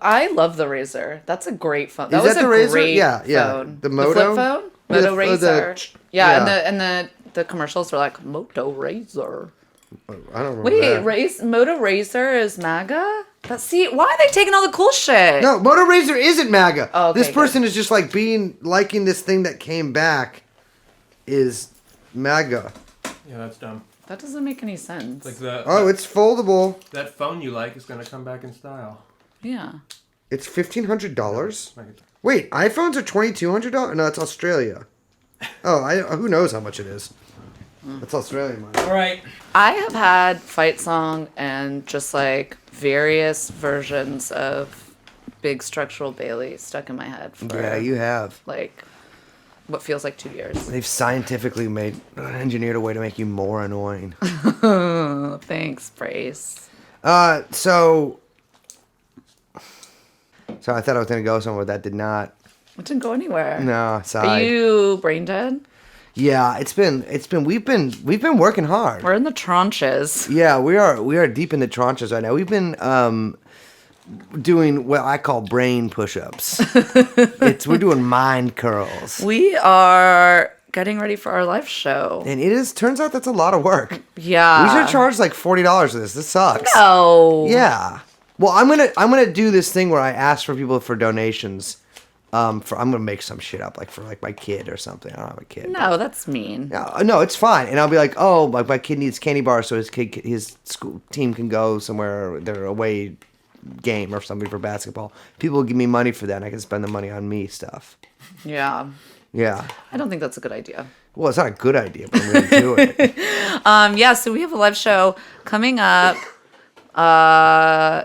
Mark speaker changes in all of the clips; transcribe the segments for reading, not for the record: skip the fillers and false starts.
Speaker 1: I love the Razor. That's a great phone.
Speaker 2: Is
Speaker 1: was
Speaker 2: that the
Speaker 1: a
Speaker 2: Razor?
Speaker 1: great
Speaker 2: Yeah.
Speaker 1: phone.
Speaker 2: The Moto?
Speaker 1: The flip phone? Moto Razor.
Speaker 2: Yeah.
Speaker 1: And the commercials were like, Moto Razor.
Speaker 2: I don't remember
Speaker 1: Wait, Moto Razor is MAGA? But see, why are they taking all the cool shit?
Speaker 2: No, Moto Razor isn't MAGA.
Speaker 1: Oh, okay,
Speaker 2: this person is just like liking this thing that came back is MAGA.
Speaker 3: Yeah, that's dumb.
Speaker 1: That doesn't make any sense.
Speaker 3: Like
Speaker 2: it's foldable.
Speaker 3: That phone you like is going to come back in style.
Speaker 1: Yeah.
Speaker 2: It's $1,500. Wait, iPhones are $2,200? No, it's Australia. Oh, who knows how much it is? That's Australian money.
Speaker 3: All right.
Speaker 1: I have had Fight Song and just like various versions of Big Structural Bailey stuck in my head for
Speaker 2: Yeah, you have.
Speaker 1: like what feels like 2 years.
Speaker 2: They've scientifically engineered a way to make you more annoying.
Speaker 1: Thanks, Brace.
Speaker 2: So I thought I was gonna go somewhere that did not.
Speaker 1: It didn't go anywhere.
Speaker 2: No, sorry.
Speaker 1: Are you brain dead?
Speaker 2: Yeah, we've been working hard.
Speaker 1: We're in the tranches.
Speaker 2: Yeah, we are deep in the tranches right now. We've been doing what I call brain push-ups. We're doing mind curls.
Speaker 1: We are getting ready for our live show.
Speaker 2: And turns out that's a lot of work.
Speaker 1: Yeah.
Speaker 2: We should have charged like $40 for this. This sucks.
Speaker 1: No.
Speaker 2: Yeah. Well, I'm gonna do this thing where I ask for people for donations. I'm gonna make some shit up, like for like my kid or something. I don't have a kid.
Speaker 1: No, that's mean.
Speaker 2: No, it's fine. And I'll be like, oh, like my kid needs candy bars, so his school team can go somewhere, their away game or something for basketball. People will give me money for that, and I can spend the money on me stuff.
Speaker 1: Yeah.
Speaker 2: Yeah.
Speaker 1: I don't think that's a good idea.
Speaker 2: Well, it's not a good idea, but I'm gonna do it.
Speaker 1: Yeah. So we have a live show coming up.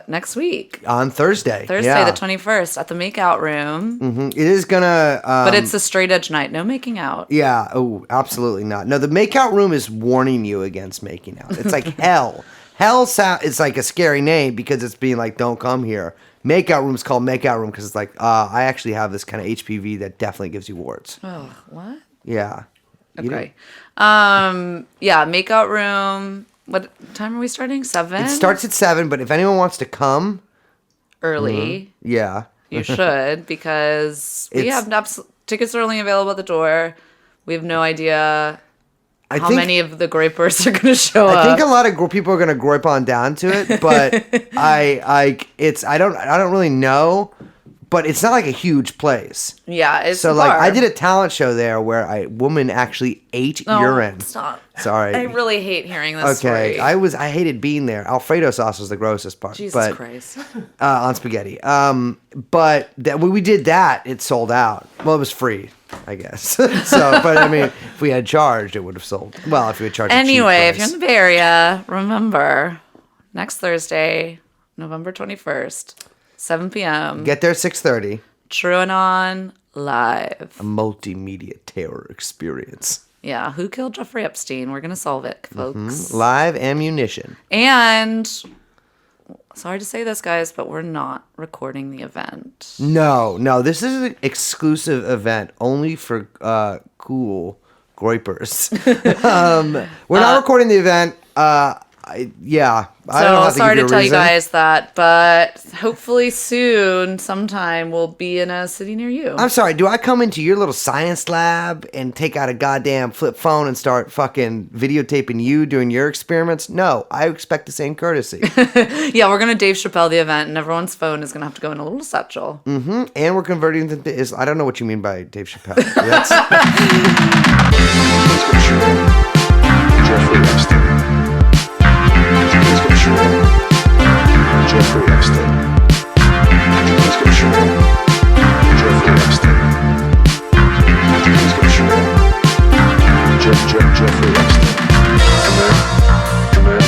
Speaker 1: Next week
Speaker 2: On Thursday,
Speaker 1: the 21st at the Makeout Room.
Speaker 2: Mm-hmm. It is gonna,
Speaker 1: but it's a straight edge night, no making out.
Speaker 2: Yeah, oh, absolutely not. No, the Makeout Room is warning you against making out. It's like hell. It's like a scary name because it's being like, don't come here. Makeout Room is called Makeout Room because it's like, I actually have this kind of HPV that definitely gives you warts.
Speaker 1: Oh, what?
Speaker 2: Yeah.
Speaker 1: Okay. Yeah, Makeout Room. What time are we starting? 7?
Speaker 2: It starts at 7, but if anyone wants to come
Speaker 1: early,
Speaker 2: yeah,
Speaker 1: you should, because we have tickets are only available at the door. We have no idea how many of the groypers are going to show up.
Speaker 2: I think a lot of people are going to groyp on down to it, but I don't really know. But it's not like a huge place.
Speaker 1: Yeah, it's
Speaker 2: so
Speaker 1: far.
Speaker 2: like I did a talent show there where a woman actually ate urine.
Speaker 1: Stop.
Speaker 2: Sorry.
Speaker 1: I really hate hearing this story.
Speaker 2: I hated being there. Alfredo sauce was the grossest part.
Speaker 1: Jesus Christ.
Speaker 2: On spaghetti. But when we did that, it sold out. Well, it was free, I guess. So, but I mean, if we had charged, it would have sold. Well, if we had charged.
Speaker 1: Anyway, if you're in the Bay Area, remember next Thursday, November 21st. 7 p.m.
Speaker 2: Get there at 6:30.
Speaker 1: TrueAnon live.
Speaker 2: A multimedia terror experience.
Speaker 1: Yeah, who killed Jeffrey Epstein? We're gonna solve it, folks.
Speaker 2: Mm-hmm. Live ammunition.
Speaker 1: And sorry to say this, guys, but we're not recording the event.
Speaker 2: No, this is an exclusive event only for cool groypers. We're not recording the event. I don't know.
Speaker 1: Sorry to tell you guys that, but hopefully soon, sometime, we'll be in a city near you.
Speaker 2: I'm sorry, do I come into your little science lab and take out a goddamn flip phone and start fucking videotaping you doing your experiments? No, I expect the same courtesy.
Speaker 1: Yeah, we're going to Dave Chappelle the event, and everyone's phone is going to have to go in a little satchel.
Speaker 2: Mm-hmm. And we're converting the... I don't know what you mean by Dave Chappelle. That's...
Speaker 4: Jeffrey Epstein. Jeffrey Epstein. Jeffrey Epstein. Jeffrey Epstein. Come in.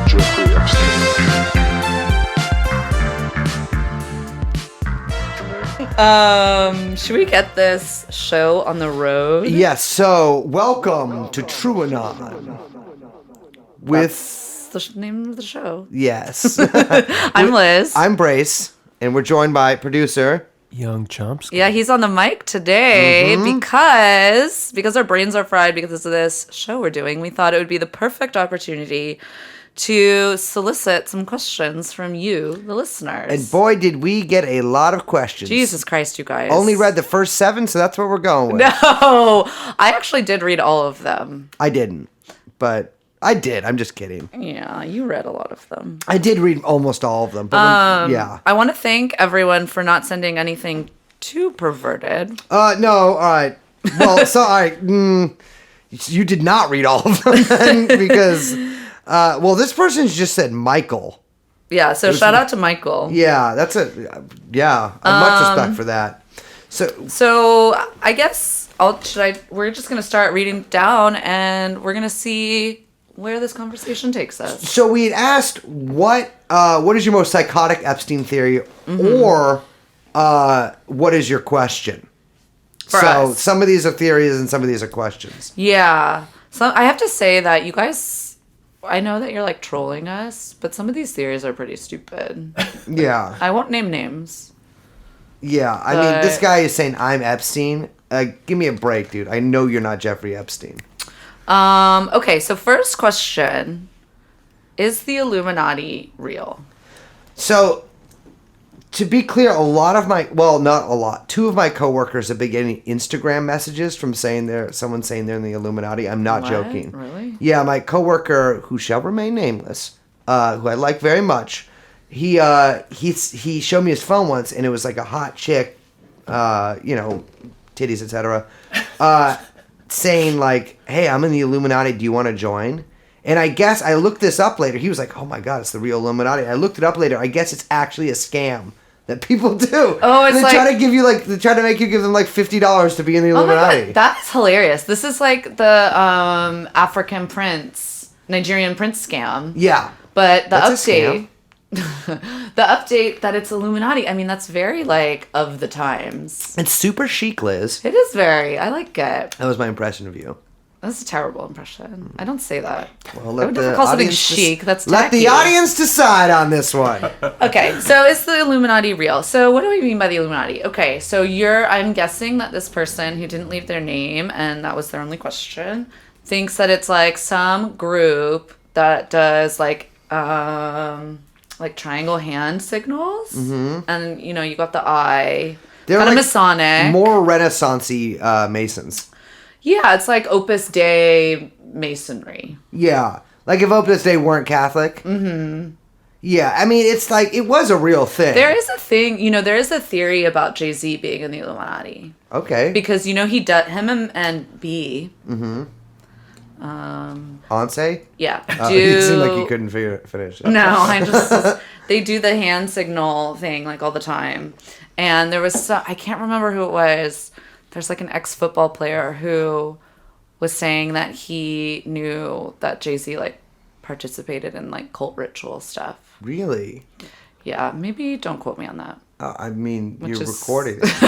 Speaker 4: Jeffrey Epstein.
Speaker 1: Should we get this show on the road?
Speaker 2: Yes, so welcome to TrueAnon.
Speaker 1: That's the name of the show.
Speaker 2: Yes.
Speaker 1: I'm Liz.
Speaker 2: I'm Brace, and we're joined by producer...
Speaker 3: Young Chomsky.
Speaker 1: Yeah, he's on the mic today because our brains are fried because of this show we're doing. We thought it would be the perfect opportunity to solicit some questions from you, the listeners.
Speaker 2: And boy, did we get a lot of questions.
Speaker 1: Jesus Christ, you guys.
Speaker 2: Only read the first 7, so that's what we're going with.
Speaker 1: No, I actually did read all of them.
Speaker 2: I didn't, but I did. I'm just kidding.
Speaker 1: Yeah, you read a lot of them.
Speaker 2: I did read almost all of them. But yeah.
Speaker 1: I want to thank everyone for not sending anything too perverted.
Speaker 2: No, all right. Well, so, all right. You did not read all of them then, because, well, this person's just said Michael.
Speaker 1: Yeah, so shout out to Michael.
Speaker 2: Yeah, that's I have much respect for that.
Speaker 1: So I guess we're just going to start reading down and we're going to see where this conversation takes us.
Speaker 2: So we had asked what is your most psychotic Epstein theory, or what is your question?
Speaker 1: For
Speaker 2: so
Speaker 1: us.
Speaker 2: Some of these are theories and some of these are questions.
Speaker 1: Yeah. So I have to say that you guys, I know that you're like trolling us, but some of these theories are pretty stupid.
Speaker 2: Yeah.
Speaker 1: I won't name names.
Speaker 2: Yeah. I mean, this guy is saying I'm Epstein. Give me a break, dude. I know you're not Jeffrey Epstein.
Speaker 1: Okay, so first question, is the Illuminati real?
Speaker 2: So, to be clear, not a lot. 2 of my coworkers have been getting Instagram messages from someone saying they're in the Illuminati. I'm not joking.
Speaker 1: Really?
Speaker 2: Yeah, my coworker, who shall remain nameless, who I like very much, he showed me his phone once, and it was like a hot chick, titties, etc., saying like, hey, I'm in the Illuminati, do you want to join? And I guess I looked this up later. He was like, oh my God, it's the real Illuminati. I looked it up later. I guess it's actually a scam that people do.
Speaker 1: Oh, it's
Speaker 2: they try to give you they try to make you give them like $50 to be in the Illuminati.
Speaker 1: Oh my God, that's hilarious. This is like the African prince, Nigerian prince scam.
Speaker 2: Yeah.
Speaker 1: But the
Speaker 2: That's a
Speaker 1: update, the update that it's Illuminati, I mean, that's very like of the times.
Speaker 2: It's super chic, Liz.
Speaker 1: It is very, I like it.
Speaker 2: That was my impression of you.
Speaker 1: That's a terrible impression. I don't say that.
Speaker 2: Well,
Speaker 1: I
Speaker 2: let
Speaker 1: would
Speaker 2: the
Speaker 1: never call something
Speaker 2: audience
Speaker 1: chic. That's
Speaker 2: let
Speaker 1: tacky.
Speaker 2: the audience decide on this one.
Speaker 1: Okay, so is the Illuminati real? So what do we mean by the Illuminati? Okay, so I'm guessing that this person who didn't leave their name, and that was their only question, thinks that it's like some group that does like triangle hand signals. Mm-hmm. And, you got the eye.
Speaker 2: They're
Speaker 1: kind of
Speaker 2: like
Speaker 1: Masonic.
Speaker 2: more Renaissance-y Masons.
Speaker 1: Yeah, it's like Opus Dei Masonry.
Speaker 2: Yeah. Like if Opus Dei weren't Catholic. Mm-hmm. Yeah, I mean, it's like, it was a real thing.
Speaker 1: There is a thing, there is a theory about Jay-Z being in the Illuminati.
Speaker 2: Okay.
Speaker 1: Because, he does, him and B.
Speaker 2: Mm-hmm. Anse?
Speaker 1: Yeah.
Speaker 2: It seemed like you couldn't finish.
Speaker 1: No, they do the hand signal thing like all the time. And there was I can't remember who it was. There's like an ex-football player who was saying that he knew that Jay-Z like participated in like cult ritual stuff.
Speaker 2: Really?
Speaker 1: Yeah, maybe don't quote me on that.
Speaker 2: I mean, you're recording it.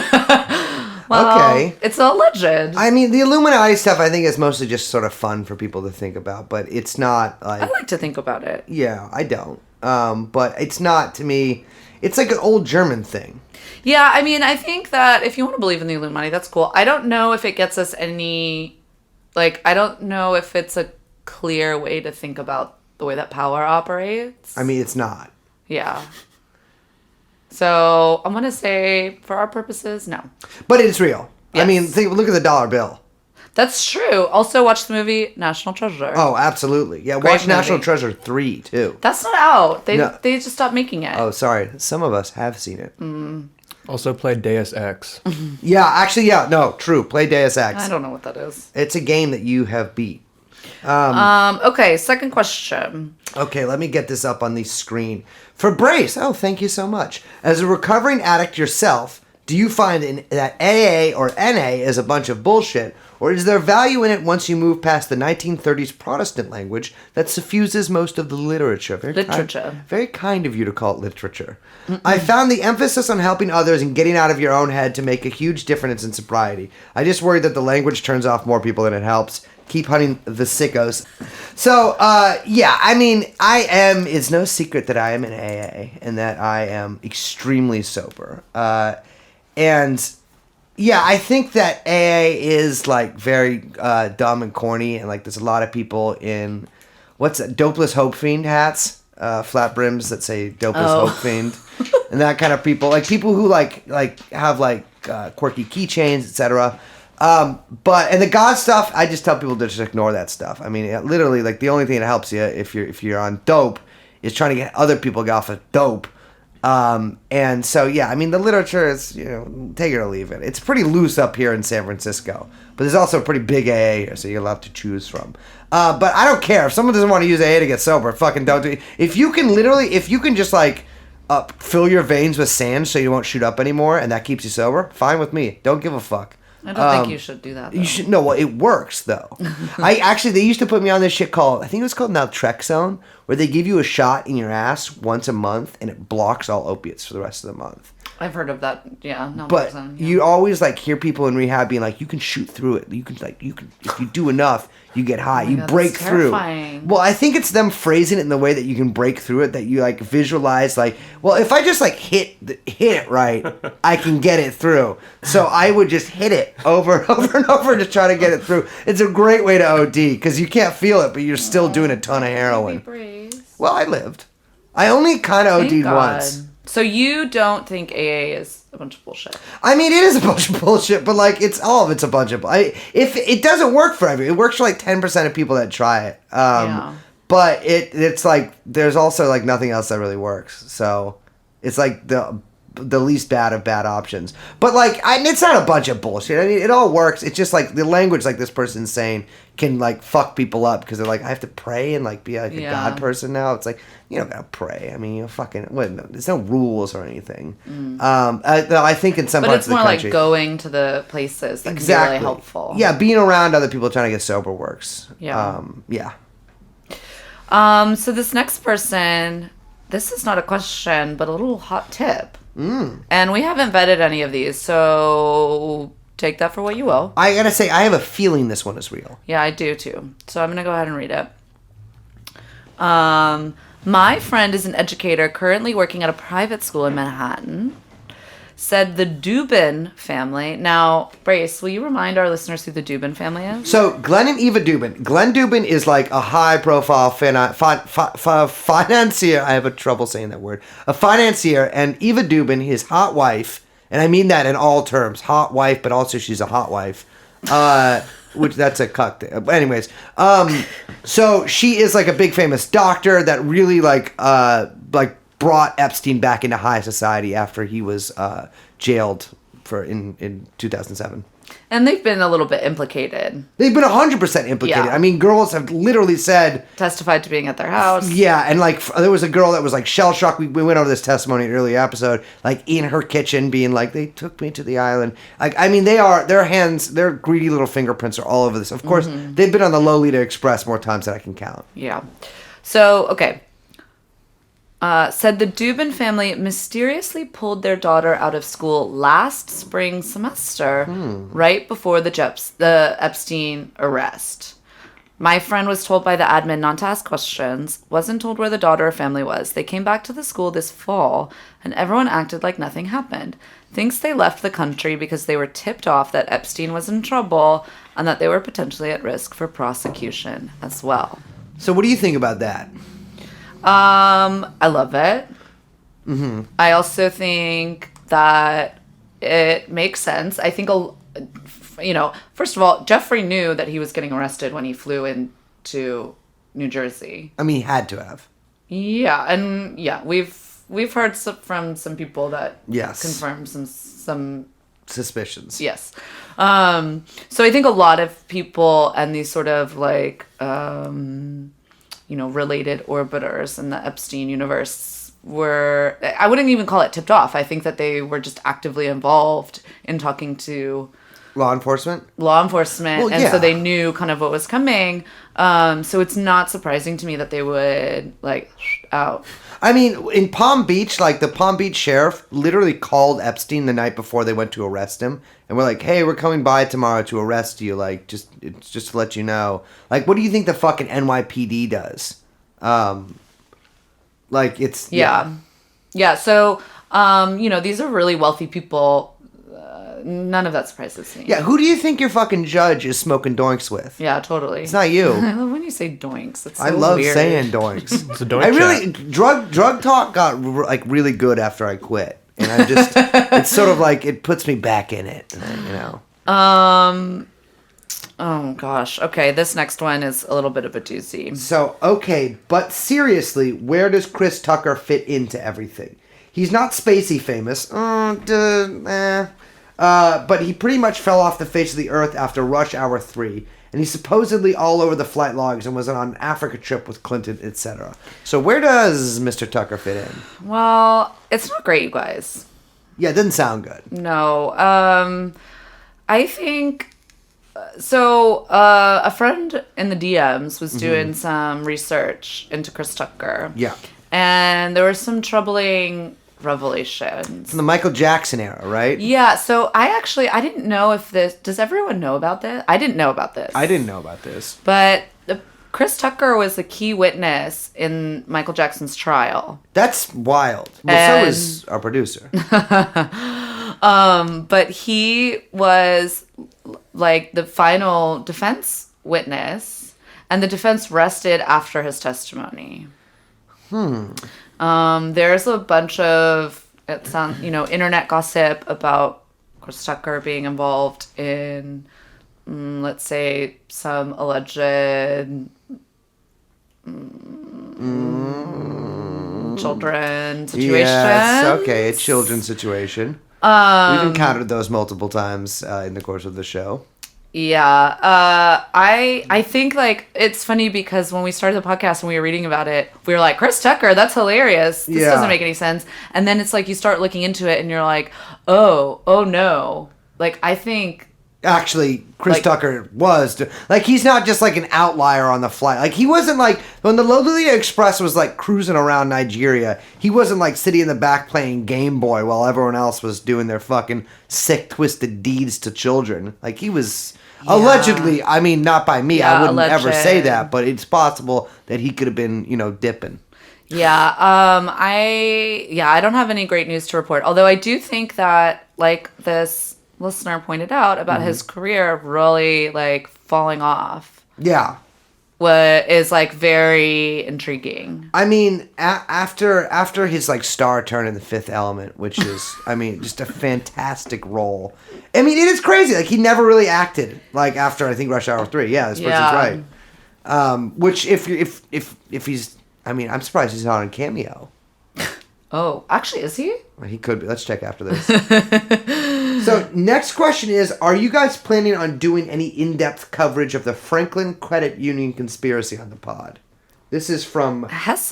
Speaker 1: Well,
Speaker 2: okay.
Speaker 1: It's a legend.
Speaker 2: I mean, the Illuminati stuff, I think, is mostly just sort of fun for people to think about, but it's not like...
Speaker 1: I like to think about it.
Speaker 2: Yeah, I don't. But it's not, to me... It's like an old German thing.
Speaker 1: Yeah, I mean, I think that if you want to believe in the Illuminati, that's cool. I don't know if it gets us any... Like, I don't know if it's a clear way to think about the way that power operates.
Speaker 2: I mean, it's not.
Speaker 1: Yeah. So I'm going to say, for our purposes, no.
Speaker 2: But it's real.
Speaker 1: Yes.
Speaker 2: I mean, look at the dollar bill.
Speaker 1: That's true. Also, watch the movie National Treasure.
Speaker 2: Oh, absolutely. Yeah,
Speaker 1: Great
Speaker 2: watch
Speaker 1: movie.
Speaker 2: National Treasure 3, too.
Speaker 1: That's not out. They
Speaker 2: No.
Speaker 1: just stopped making it.
Speaker 2: Oh, sorry. Some of us have seen it.
Speaker 3: Also played Deus Ex.
Speaker 2: Yeah, actually, yeah. No, true. Play Deus Ex.
Speaker 1: I don't know what that is.
Speaker 2: It's a game that you have beat.
Speaker 1: Okay, second question.
Speaker 2: Okay, let me get this up on the screen. For Brace, oh, thank you so much. As a recovering addict yourself, do you find that AA or NA is a bunch of bullshit, or is there value in it once you move past the 1930s Protestant language that suffuses most of the literature? Very kind of you to call it literature. I found the emphasis on helping others and getting out of your own head to make a huge difference in sobriety. I just worry that the language turns off more people than it helps. Keep hunting the sickos. So, yeah, I mean, it's no secret that I am in AA and that I am extremely sober. And yeah, I think that AA is like very dumb and corny, and like there's a lot of people in what's that, dopeless hope fiend hats, flat brims that say dopeless hope fiend, and that kind of people, like people who like have like quirky keychains, etc. But and the God stuff, I just tell people to just ignore that stuff. I mean, literally, like the only thing that helps you if you're on dope is trying to get other people to get off of dope. And so, yeah, I mean, the literature is, take it or leave it. It's pretty loose up here in San Francisco, but there's also a pretty big AA here, so you have a lot to choose from. But I don't care. If someone doesn't want to use AA to get sober, fucking don't do it. If you can just like fill your veins with sand so you won't shoot up anymore and that keeps you sober, fine with me. Don't give a fuck.
Speaker 1: I don't think you should do that, though.
Speaker 2: You should. No, well, it works, though. They used to put me on this shit called, I think it was called naltrexone, where they give you a shot in your ass once a month, and it blocks all opiates for the rest of the month.
Speaker 1: I've heard of that, yeah.
Speaker 2: But you always, like, hear people in rehab being like, you can shoot through it. You can, if you do enough, you get high. You break through.
Speaker 1: Terrifying.
Speaker 2: Well, I think it's them phrasing it in the way that you can break through it, that you, like, visualize, like, well, if I just, like, hit it right, I can get it through. So I would just hit it over and over and over to try to get it through. It's a great way to OD, because you can't feel it, but you're still doing a ton of heroin. Well, I lived. I only kind of OD'd once.
Speaker 1: So you don't think AA is a bunch of bullshit?
Speaker 2: I mean, it is a bunch of bullshit, but like all of it's a bunch of. If it doesn't work for everyone, it works for like 10% of people that try it. But it's like there's also like nothing else that really works. So it's like the least bad of bad options. But like, it's not a bunch of bullshit. I mean, it all works. It's just like the language like this person's saying can like fuck people up because they're like, I have to pray and like be like a god person now. It's like, you don't gotta pray. I mean, there's no rules or anything. I think in some parts of the country,
Speaker 1: it's more like going to the places that can be really helpful.
Speaker 2: Yeah, being around other people trying to get sober works.
Speaker 1: Yeah.
Speaker 2: So
Speaker 1: this next person, this is not a question, but a little hot tip. And we haven't vetted any of these, so take that for what you will.
Speaker 2: I gotta say, I have a feeling this one is real.
Speaker 1: Yeah, I do too. So I'm gonna go ahead and read it. My friend is an educator currently working at a private school in Manhattan. Said the Dubin family. Now, Brace, will you remind our listeners who the Dubin family is?
Speaker 2: So, Glenn and Eva Dubin. Glenn Dubin is like a high-profile financier. I have trouble saying that word. A financier, and Eva Dubin, his hot wife, and I mean that in all terms. Hot wife, but also she's a hot wife. Which that's a cuck thing. But anyways, so she is like a big famous doctor that really like brought Epstein back into high society after he was jailed in 2007.
Speaker 1: And they've been a little bit implicated.
Speaker 2: They've been 100% implicated.
Speaker 1: Yeah.
Speaker 2: I mean, girls have literally
Speaker 1: testified to being at their house.
Speaker 2: Yeah, and like there was a girl that was like shell shocked. We went over this testimony in an early episode, like in her kitchen, being like, "They took me to the island." Like, I mean, their greedy little fingerprints are all over this. Of course, they've been on the Lolita Express more times than I can count.
Speaker 1: Yeah. So okay. Said the Dubin family mysteriously pulled their daughter out of school last spring semester, right before the Epstein arrest. My friend was told by the admin not to ask questions, wasn't told where the daughter or family was. They came back to the school this fall, and everyone acted like nothing happened. Thinks they left the country because they were tipped off that Epstein was in trouble and that they were potentially at risk for prosecution as well.
Speaker 2: So what do you think about that?
Speaker 1: I love it. Mm-hmm. I also think that it makes sense. I think, first of all, Jeffrey knew that he was getting arrested when he flew into New Jersey.
Speaker 2: I mean, he had to have.
Speaker 1: Yeah, and yeah, we've heard from some people that confirm some
Speaker 2: suspicions.
Speaker 1: Yes. So I think a lot of people and these sort of like related orbiters in the Epstein universe were, I wouldn't even call it tipped off. I think that they were just actively involved in talking to
Speaker 2: law enforcement.
Speaker 1: So they knew kind of what was coming. So it's not surprising to me that they would like out.
Speaker 2: I mean, in Palm Beach, like the Palm Beach sheriff literally called Epstein the night before they went to arrest him, and we're like, "Hey, we're coming by tomorrow to arrest you. Like, just to let you know." Like, what do you think the fucking NYPD does? Like, it's
Speaker 1: yeah. So these are really wealthy people none of that surprises me.
Speaker 2: Yeah, who do you think your fucking judge is smoking doinks with?
Speaker 1: Yeah, totally.
Speaker 2: It's not you.
Speaker 1: I love when you say doinks. It's so
Speaker 2: I love
Speaker 1: weird.
Speaker 2: saying doinks.
Speaker 3: It's a doink
Speaker 2: I really
Speaker 3: chat.
Speaker 2: drug talk got like really good after I quit, and I just it's sort of like it puts me back in it, you know.
Speaker 1: Oh gosh. Okay, this next one is a little bit of a doozy.
Speaker 2: So okay, but seriously, where does Chris Tucker fit into everything? He's not spacey famous, but he pretty much fell off the face of the earth after Rush Hour 3. And he's supposedly all over the flight logs and was on an Africa trip with Clinton, etc. So where does Mr. Tucker fit in?
Speaker 1: Well, it's not great, you guys.
Speaker 2: Yeah, it doesn't sound good.
Speaker 1: No. I think so. A friend in the DMs was doing some research into Chris Tucker.
Speaker 2: Yeah.
Speaker 1: And there were some troubling revelations.
Speaker 2: From the Michael Jackson era, right?
Speaker 1: Yeah, so I didn't know if this... Does everyone know about this? I didn't know about this.
Speaker 2: I didn't know about this.
Speaker 1: But Chris Tucker was the key witness in Michael Jackson's trial.
Speaker 2: That's wild. Well, so is our producer.
Speaker 1: But he was like the final defense witness, and the defense rested after his testimony. There's a bunch of internet gossip about Chris Tucker being involved in, let's say, some alleged children situations.
Speaker 2: Yes, okay, a children's situation. We've encountered those multiple times in the course of the show.
Speaker 1: Yeah, I think like it's funny because when we started the podcast and we were reading about it, we were like, Chris Tucker, that's hilarious. This doesn't make any sense. And then it's like you start looking into it and you're like, oh no. Like I think
Speaker 2: Actually, Chris Tucker was like he's not just like an outlier on the flight. Like he wasn't like when the Lolita Express was like cruising around Nigeria. He wasn't like sitting in the back playing Game Boy while everyone else was doing their fucking sick, twisted deeds to children. Like he was allegedly. I mean, not by me. I wouldn't ever say that, but it's possible that he could have been, dipping.
Speaker 1: Yeah. I don't have any great news to report. Although I do think that like this listener pointed out about his career really like falling off.
Speaker 2: Yeah.
Speaker 1: What is like very intriguing.
Speaker 2: I mean, after his like star turn in The Fifth Element, which is, I mean, just a fantastic role. I mean, it is crazy. Like he never really acted like after I think Rush Hour 3. Yeah, this person's right. Which if he's, I mean, I'm surprised he's not on Cameo.
Speaker 1: Oh, actually, is he?
Speaker 2: Well, he could be. Let's check after this. So, next question is, are you guys planning on doing any in-depth coverage of the Franklin Credit Union conspiracy on the pod? This is from
Speaker 1: Hesse.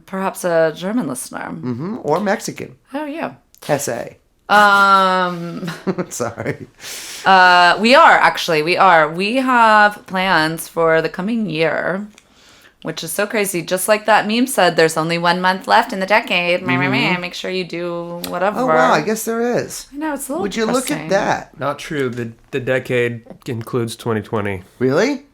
Speaker 1: Perhaps a German listener.
Speaker 2: Mm-hmm. Or Mexican.
Speaker 1: Oh, yeah.
Speaker 2: Hesse. Sorry.
Speaker 1: We are. We have plans for the coming year, which is so crazy. Just like that meme said, there's only 1 month left in the decade. Make sure you do whatever.
Speaker 2: Oh, wow. I guess there is.
Speaker 1: I know, it's a little
Speaker 2: Would you look at that?
Speaker 3: Not true. The decade includes 2020.
Speaker 2: Really?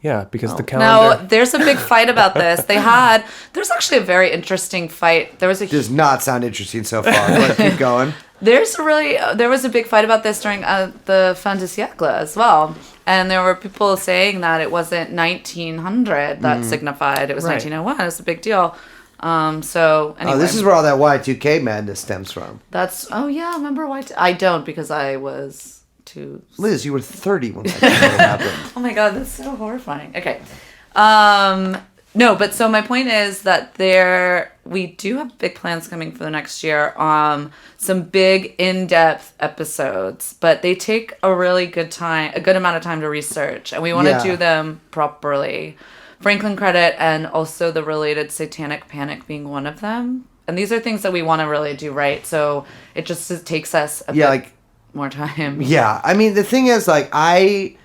Speaker 3: Yeah, because the calendar...
Speaker 1: No, there's a big fight about this. There's actually a very interesting fight.
Speaker 2: Does not sound interesting so far. But keep going.
Speaker 1: There was a big fight about this during the fin de siècle as well. And there were people saying that it wasn't 1900 that signified. It was 1901. It was a big deal. So anyway.
Speaker 2: Oh, this is where all that Y2K madness stems from.
Speaker 1: Remember why? I don't because I was too...
Speaker 2: Liz, you were 30 when that happened.
Speaker 1: Oh my God, that's so horrifying. Okay. No, but so my point is that we do have big plans coming for the next year. Some big in-depth episodes, but they take a good amount of time to research, and we want to do them properly. Franklin Credit and also the related Satanic Panic being one of them. And these are things that we want to really do right. So it takes us a bit more time.
Speaker 2: Yeah, I mean the thing is I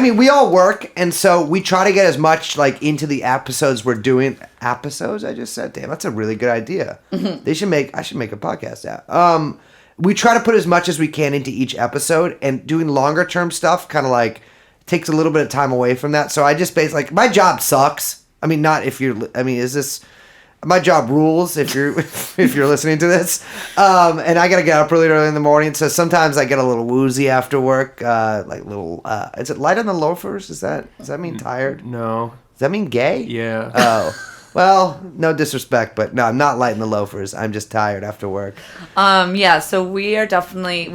Speaker 2: mean, we all work, and so we try to get as much, into the episodes we're doing. Episodes, I just said. Damn, that's a really good idea. Mm-hmm. I should make a podcast out. We try to put as much as we can into each episode, and doing longer term stuff kind of, takes a little bit of time away from that. So I just basically, my job sucks. I mean, not if you're, is this... my job rules if you're if you're listening to this, and I gotta get up really early in the morning, so sometimes I get a little woozy after work, like little. Is it light on the loafers? Does that mean tired?
Speaker 3: No.
Speaker 2: Does that mean gay?
Speaker 3: Yeah.
Speaker 2: Oh. Well, no disrespect, but no, I'm not lighting the loafers. I'm just tired after work.
Speaker 1: Yeah, so we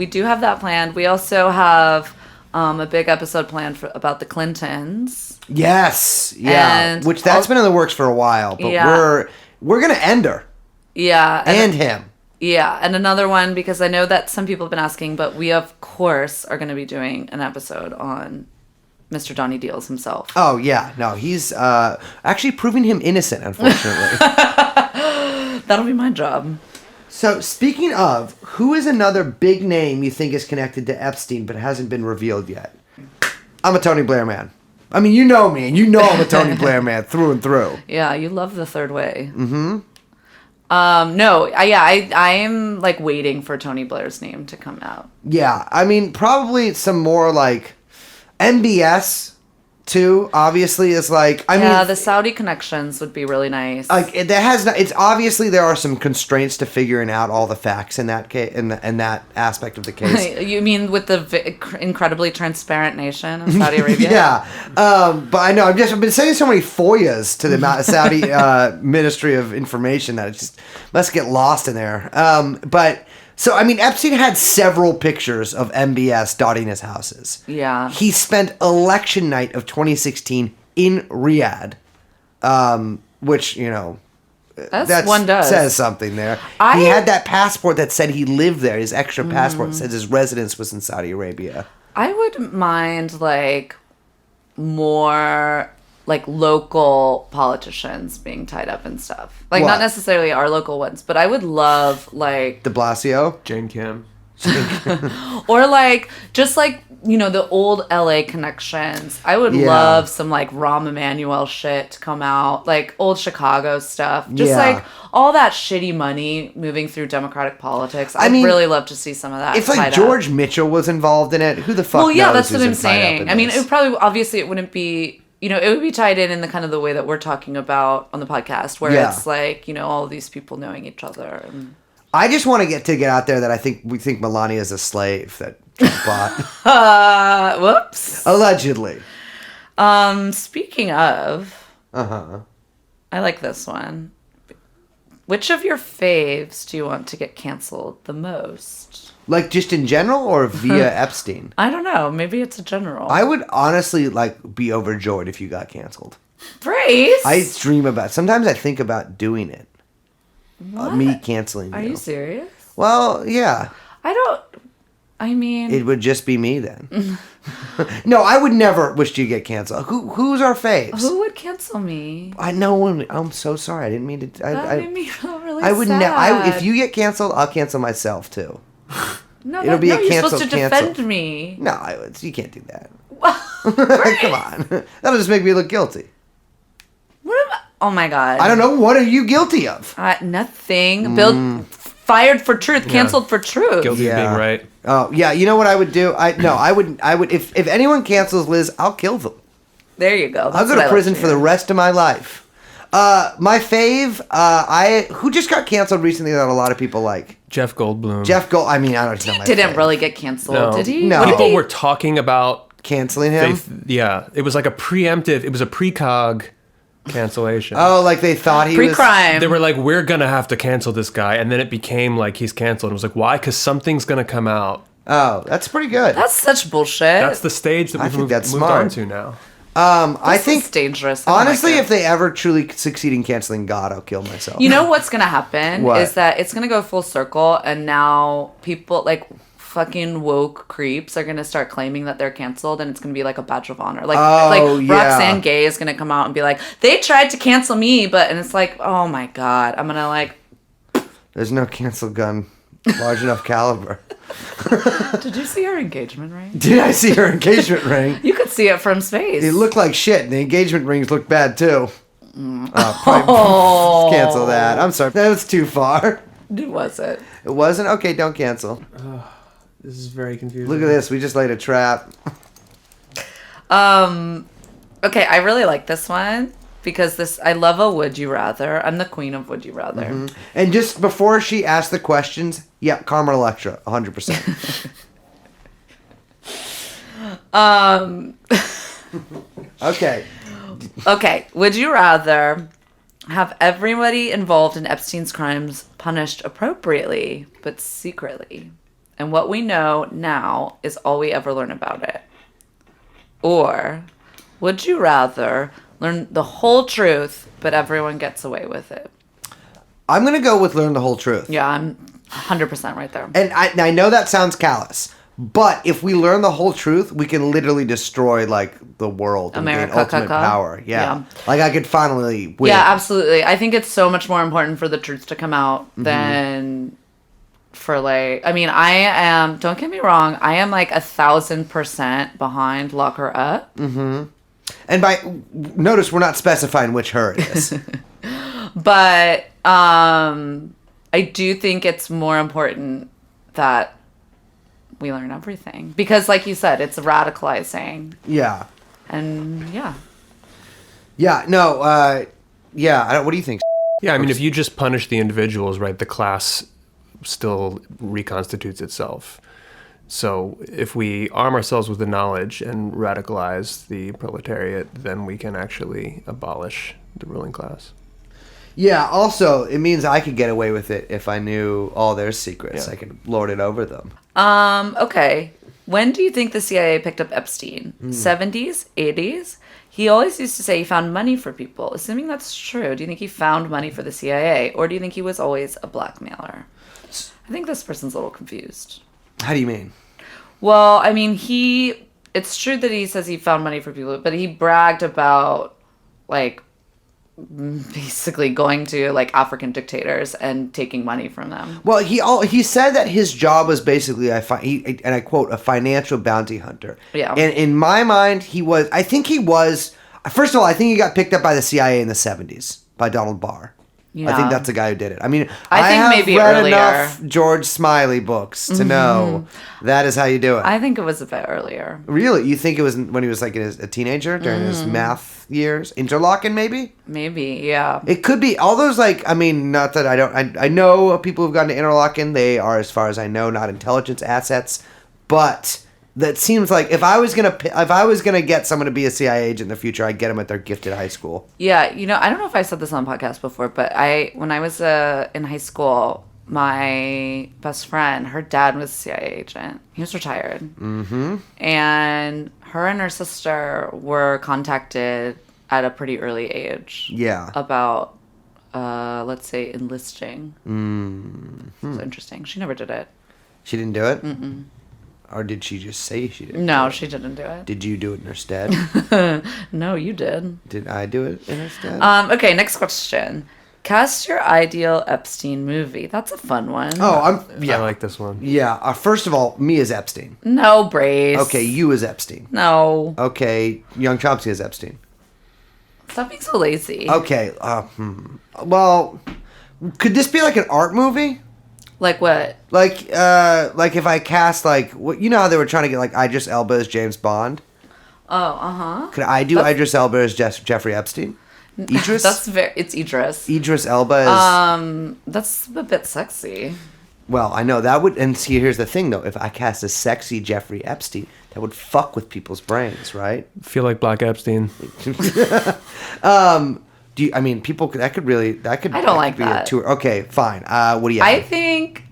Speaker 1: do have that planned. We also have a big episode planned about the Clintons.
Speaker 2: Yes, yeah.
Speaker 1: And
Speaker 2: Which that's been in the works for a while, but we're gonna end her.
Speaker 1: Yeah.
Speaker 2: And him.
Speaker 1: Yeah, and another one, because I know that some people have been asking, but we of course are going to be doing an episode on Mr. Donnie Deals himself.
Speaker 2: Oh yeah, no, he's actually proving him innocent, unfortunately.
Speaker 1: That'll be my job.
Speaker 2: So, speaking of, who is another big name you think is connected to Epstein but hasn't been revealed yet? I'm a Tony Blair man. I mean, you know me, and you know I'm a Tony Blair man through and through.
Speaker 1: Yeah, you love the third way. Mm-hmm. I am like waiting for Tony Blair's name to come out.
Speaker 2: Yeah, I mean, probably some more like MBS too. Obviously, is like
Speaker 1: the Saudi connections would be really nice.
Speaker 2: Like it's obviously there are some constraints to figuring out all the facts in that case in that aspect of the case.
Speaker 1: You mean with the incredibly transparent nation of Saudi Arabia?
Speaker 2: Yeah, but I know I've been sending so many FOIAs to the Saudi Ministry of Information that it just must get lost in there. But. So, I mean, Epstein had several pictures of MBS dotting his houses.
Speaker 1: Yeah.
Speaker 2: He spent election night of 2016 in Riyadh, which, you know,
Speaker 1: one does.
Speaker 2: Says something there. He had that passport that said he lived there. His extra passport says his residence was in Saudi Arabia.
Speaker 1: I wouldn't mind, like, more... like local politicians being tied up and stuff. Like not necessarily our local ones, but I would love like
Speaker 2: De Blasio,
Speaker 3: Jane Kim.
Speaker 1: or like just like, you know, the old LA connections. I would love some like Rahm Emanuel shit to come out, like old Chicago stuff. Just like all that shitty money moving through Democratic politics. I'd really love to see some of that.
Speaker 2: If like George Mitchell was involved in it, who the fuck knows?
Speaker 1: Well, yeah, that's what I'm
Speaker 2: who's tied up
Speaker 1: saying.
Speaker 2: in
Speaker 1: I mean,
Speaker 2: this?
Speaker 1: it probably obviously it wouldn't be. You know, it would be tied in the kind of the way that we're talking about on the podcast, where it's like, you know, all of these people knowing each other. And...
Speaker 2: I just want to get out there that we think Melania is a slave that Trump bought.
Speaker 1: Whoops.
Speaker 2: Allegedly.
Speaker 1: Speaking of, I like this one. Which of your faves do you want to get canceled the most?
Speaker 2: Like just in general or via Epstein?
Speaker 1: I don't know. Maybe it's a general.
Speaker 2: I would honestly like be overjoyed if you got canceled.
Speaker 1: Brace.
Speaker 2: I dream about. Sometimes I think about doing it.
Speaker 1: What?
Speaker 2: Me canceling.
Speaker 1: Are you serious?
Speaker 2: Well, yeah.
Speaker 1: I mean,
Speaker 2: it would just be me then. No, I would never wish you get canceled. Who's our faves?
Speaker 1: Who would cancel me?
Speaker 2: I know. I'm so sorry. I didn't mean to.
Speaker 1: That made me feel really
Speaker 2: I would
Speaker 1: sad.
Speaker 2: if you get canceled, I'll cancel myself too.
Speaker 1: No,
Speaker 2: It'll be a
Speaker 1: you're
Speaker 2: cancel.
Speaker 1: supposed to defend me.
Speaker 2: No, you can't do that. Come on, that'll just make me look guilty.
Speaker 1: Oh my god!
Speaker 2: I don't know. What are you guilty of?
Speaker 1: Nothing. Bill fired for truth, canceled for truth.
Speaker 3: Guilty of being right.
Speaker 2: Oh yeah, you know what I would do? I would if anyone cancels Liz, I'll kill them.
Speaker 1: There you go.
Speaker 2: I'll go to prison for the rest of my life. My fave, who just got canceled recently that a lot of people like.
Speaker 3: Jeff Goldblum.
Speaker 2: I mean, I don't know.
Speaker 1: He didn't really get canceled,
Speaker 3: No.
Speaker 1: did he?
Speaker 2: No.
Speaker 3: People were talking about
Speaker 2: canceling him.
Speaker 3: It was like a preemptive. It was a precog cancellation.
Speaker 2: Oh, like they thought he was
Speaker 1: pre-crime.
Speaker 3: They were like, we're gonna have to cancel this guy, and then it became like he's canceled. It was like, why? Because something's gonna come out.
Speaker 2: Oh, that's pretty good.
Speaker 1: That's such bullshit.
Speaker 3: That's the stage that
Speaker 2: I
Speaker 3: we've
Speaker 2: think
Speaker 3: moved
Speaker 2: that's
Speaker 3: on
Speaker 2: smart.
Speaker 3: to now.
Speaker 2: I think
Speaker 1: it's dangerous.
Speaker 2: Honestly, if they ever truly succeed in canceling God, I'll kill myself.
Speaker 1: You know what's gonna happen
Speaker 2: What?
Speaker 1: is that it's gonna go full circle, and now people like fucking woke creeps are gonna start claiming that they're canceled, and it's gonna be like a badge of honor. Like Roxanne Gay is gonna come out and be like, they tried to cancel me, and it's like, oh my god, I'm gonna like.
Speaker 2: There's no cancel gun large enough caliber.
Speaker 1: Did you see her engagement ring?
Speaker 2: Did I see her engagement ring?
Speaker 1: You could see it from space.
Speaker 2: It looked like shit, and the engagement rings looked bad too. Cancel that. I'm sorry. That was too far.
Speaker 1: Was it?
Speaker 2: It wasn't? Okay, don't cancel.
Speaker 3: This is very confusing.
Speaker 2: Look at this. We just laid a trap.
Speaker 1: Okay, I really like this one because I love a would you rather. I'm the queen of would you rather.
Speaker 2: Mm-hmm. And just before she asked the questions, yeah, Carmen Electra, 100%. Okay.
Speaker 1: Okay, would you rather have everybody involved in Epstein's crimes punished appropriately but secretly, and what we know now is all we ever learn about it? Or would you rather learn the whole truth but everyone gets away with it?
Speaker 2: I'm going to go with learn the whole truth.
Speaker 1: Yeah, I'm 100% right there.
Speaker 2: And I know that sounds callous, but if we learn the whole truth, we can literally destroy, like, the world and gain
Speaker 1: America,
Speaker 2: ultimate power. Yeah.
Speaker 1: Yeah.
Speaker 2: Like, I could finally win.
Speaker 1: Yeah, absolutely. I think it's so much more important for the truth to come out than for, like, I mean, I am, don't get me wrong, I am like 1,000% behind lock her up.
Speaker 2: Mm-hmm. And notice we're not specifying which her it is.
Speaker 1: But I do think it's more important that we learn everything. Because, like you said, it's radicalizing.
Speaker 2: Yeah.
Speaker 1: And, yeah.
Speaker 2: Yeah, no, yeah, what do you think?
Speaker 3: Yeah, I mean, if you just punish the individuals, right, the class still reconstitutes itself. So if we arm ourselves with the knowledge and radicalize the proletariat, then we can actually abolish the ruling class.
Speaker 2: Yeah, also, it means I could get away with it if I knew all their secrets.
Speaker 3: Yeah.
Speaker 2: I could lord it over them.
Speaker 1: Okay. When do you think the CIA picked up Epstein? 70s? 80s? He always used to say he found money for people. Assuming that's true, do you think he found money for the CIA? Or do you think he was always a blackmailer? I think this person's a little confused.
Speaker 2: How do you mean?
Speaker 1: Well, I mean, it's true that he says he found money for people, but he bragged about, like, basically going to, like, African dictators and taking money from them.
Speaker 2: Well, he said that his job was basically, and I quote, a financial bounty hunter.
Speaker 1: Yeah.
Speaker 2: And in my mind, first of all, I think he got picked up by the CIA in the 70s by Donald Barr.
Speaker 1: Yeah.
Speaker 2: I think that's the guy who did it. I mean,
Speaker 1: I think
Speaker 2: have
Speaker 1: maybe
Speaker 2: read
Speaker 1: earlier.
Speaker 2: enough George Smiley books to know that is how you do it.
Speaker 1: I think it was a bit earlier.
Speaker 2: Really? You think it was when he was like a teenager during his math years? Interlochen, maybe?
Speaker 1: Maybe, yeah.
Speaker 2: It could be. All those, like, I mean, not that I know people who've gone to Interlochen. They are, as far as I know, not intelligence assets. But that seems like if I was gonna get someone to be a CIA agent in the future, I'd get them at their gifted high school.
Speaker 1: Yeah, I don't know if I said this on podcast before, but when I was in high school, my best friend, her dad was a CIA agent. He was retired. Mm-hmm. And her and her sister were contacted at a pretty early age.
Speaker 2: Yeah.
Speaker 1: About, let's say, enlisting.
Speaker 2: Mm-hmm.
Speaker 1: So interesting. She never did it.
Speaker 2: She didn't do it? Mm-mm. Or did she just say she didn't?
Speaker 1: No, she didn't do it.
Speaker 2: Did you do it in her stead?
Speaker 1: No, you did.
Speaker 2: Did I do it in her stead?
Speaker 1: Okay, next question. Cast your ideal Epstein movie. That's a fun one.
Speaker 2: Oh,
Speaker 3: I like this one.
Speaker 2: Yeah. First of all, me as Epstein.
Speaker 1: No, Brace.
Speaker 2: Okay, you as Epstein.
Speaker 1: No.
Speaker 2: Okay, Young Chomsky as Epstein.
Speaker 1: Stop being so lazy.
Speaker 2: Okay. Well, could this be like an art movie?
Speaker 1: Like what?
Speaker 2: Like if I cast, like, you know how they were trying to get, like, Idris Elba as James Bond?
Speaker 1: Oh, uh-huh.
Speaker 2: Could I do Idris Elba as Jeffrey Epstein? Idris?
Speaker 1: It's Idris.
Speaker 2: Idris Elba is...
Speaker 1: That's a bit sexy.
Speaker 2: Well, I know that would... And see, here's the thing, though. If I cast a sexy Jeffrey Epstein, that would fuck with people's brains, right?
Speaker 3: Feel like Black Epstein.
Speaker 2: I mean, people could... I
Speaker 1: don't like
Speaker 2: be
Speaker 1: that.
Speaker 2: A tour. Okay, fine. What do you
Speaker 1: I
Speaker 2: have?
Speaker 1: think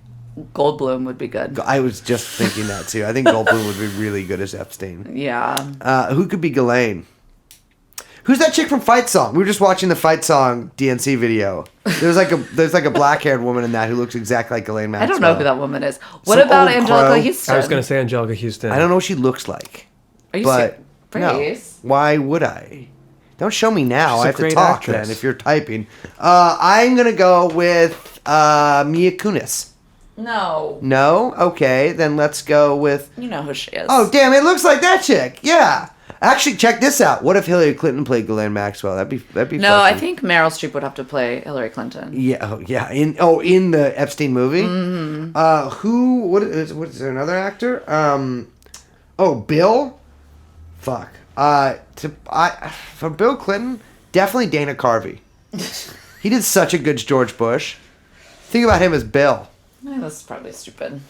Speaker 1: Goldblum would be good.
Speaker 2: I was just thinking that, too. I think Goldblum would be really good as Epstein.
Speaker 1: Yeah.
Speaker 2: Who could be Ghislaine? Who's that chick from Fight Song? We were just watching the Fight Song DNC video. There's like a black-haired woman in that who looks exactly like Ghislaine Maxwell.
Speaker 1: I don't know who that woman is. What
Speaker 2: Some
Speaker 1: about
Speaker 2: old
Speaker 1: Angelica
Speaker 2: crow.
Speaker 1: Houston?
Speaker 3: I was going to say Angelica Houston.
Speaker 2: I don't know what she looks like.
Speaker 1: Are you
Speaker 2: but
Speaker 1: serious?
Speaker 2: No. Why would I? Don't show me now.
Speaker 3: She's
Speaker 2: I
Speaker 3: a
Speaker 2: have to
Speaker 3: great
Speaker 2: talk
Speaker 3: actress.
Speaker 2: then if you're typing. I'm going to go with Mia Kunis.
Speaker 1: No.
Speaker 2: No? Okay, then let's go with...
Speaker 1: You know who she is.
Speaker 2: Oh, damn, it looks like that chick. Yeah. Actually, check this out. What if Hillary Clinton played Ghislaine Maxwell? That'd be
Speaker 1: No,
Speaker 2: fucking...
Speaker 1: I think Meryl Streep would have to play Hillary Clinton.
Speaker 2: Yeah, yeah. In the Epstein movie? Mm-hmm. What is there another actor? Bill? Fuck. For Bill Clinton, Definitely Dana Carvey. He did such a good George Bush. Think about him as Bill.
Speaker 1: That's probably stupid.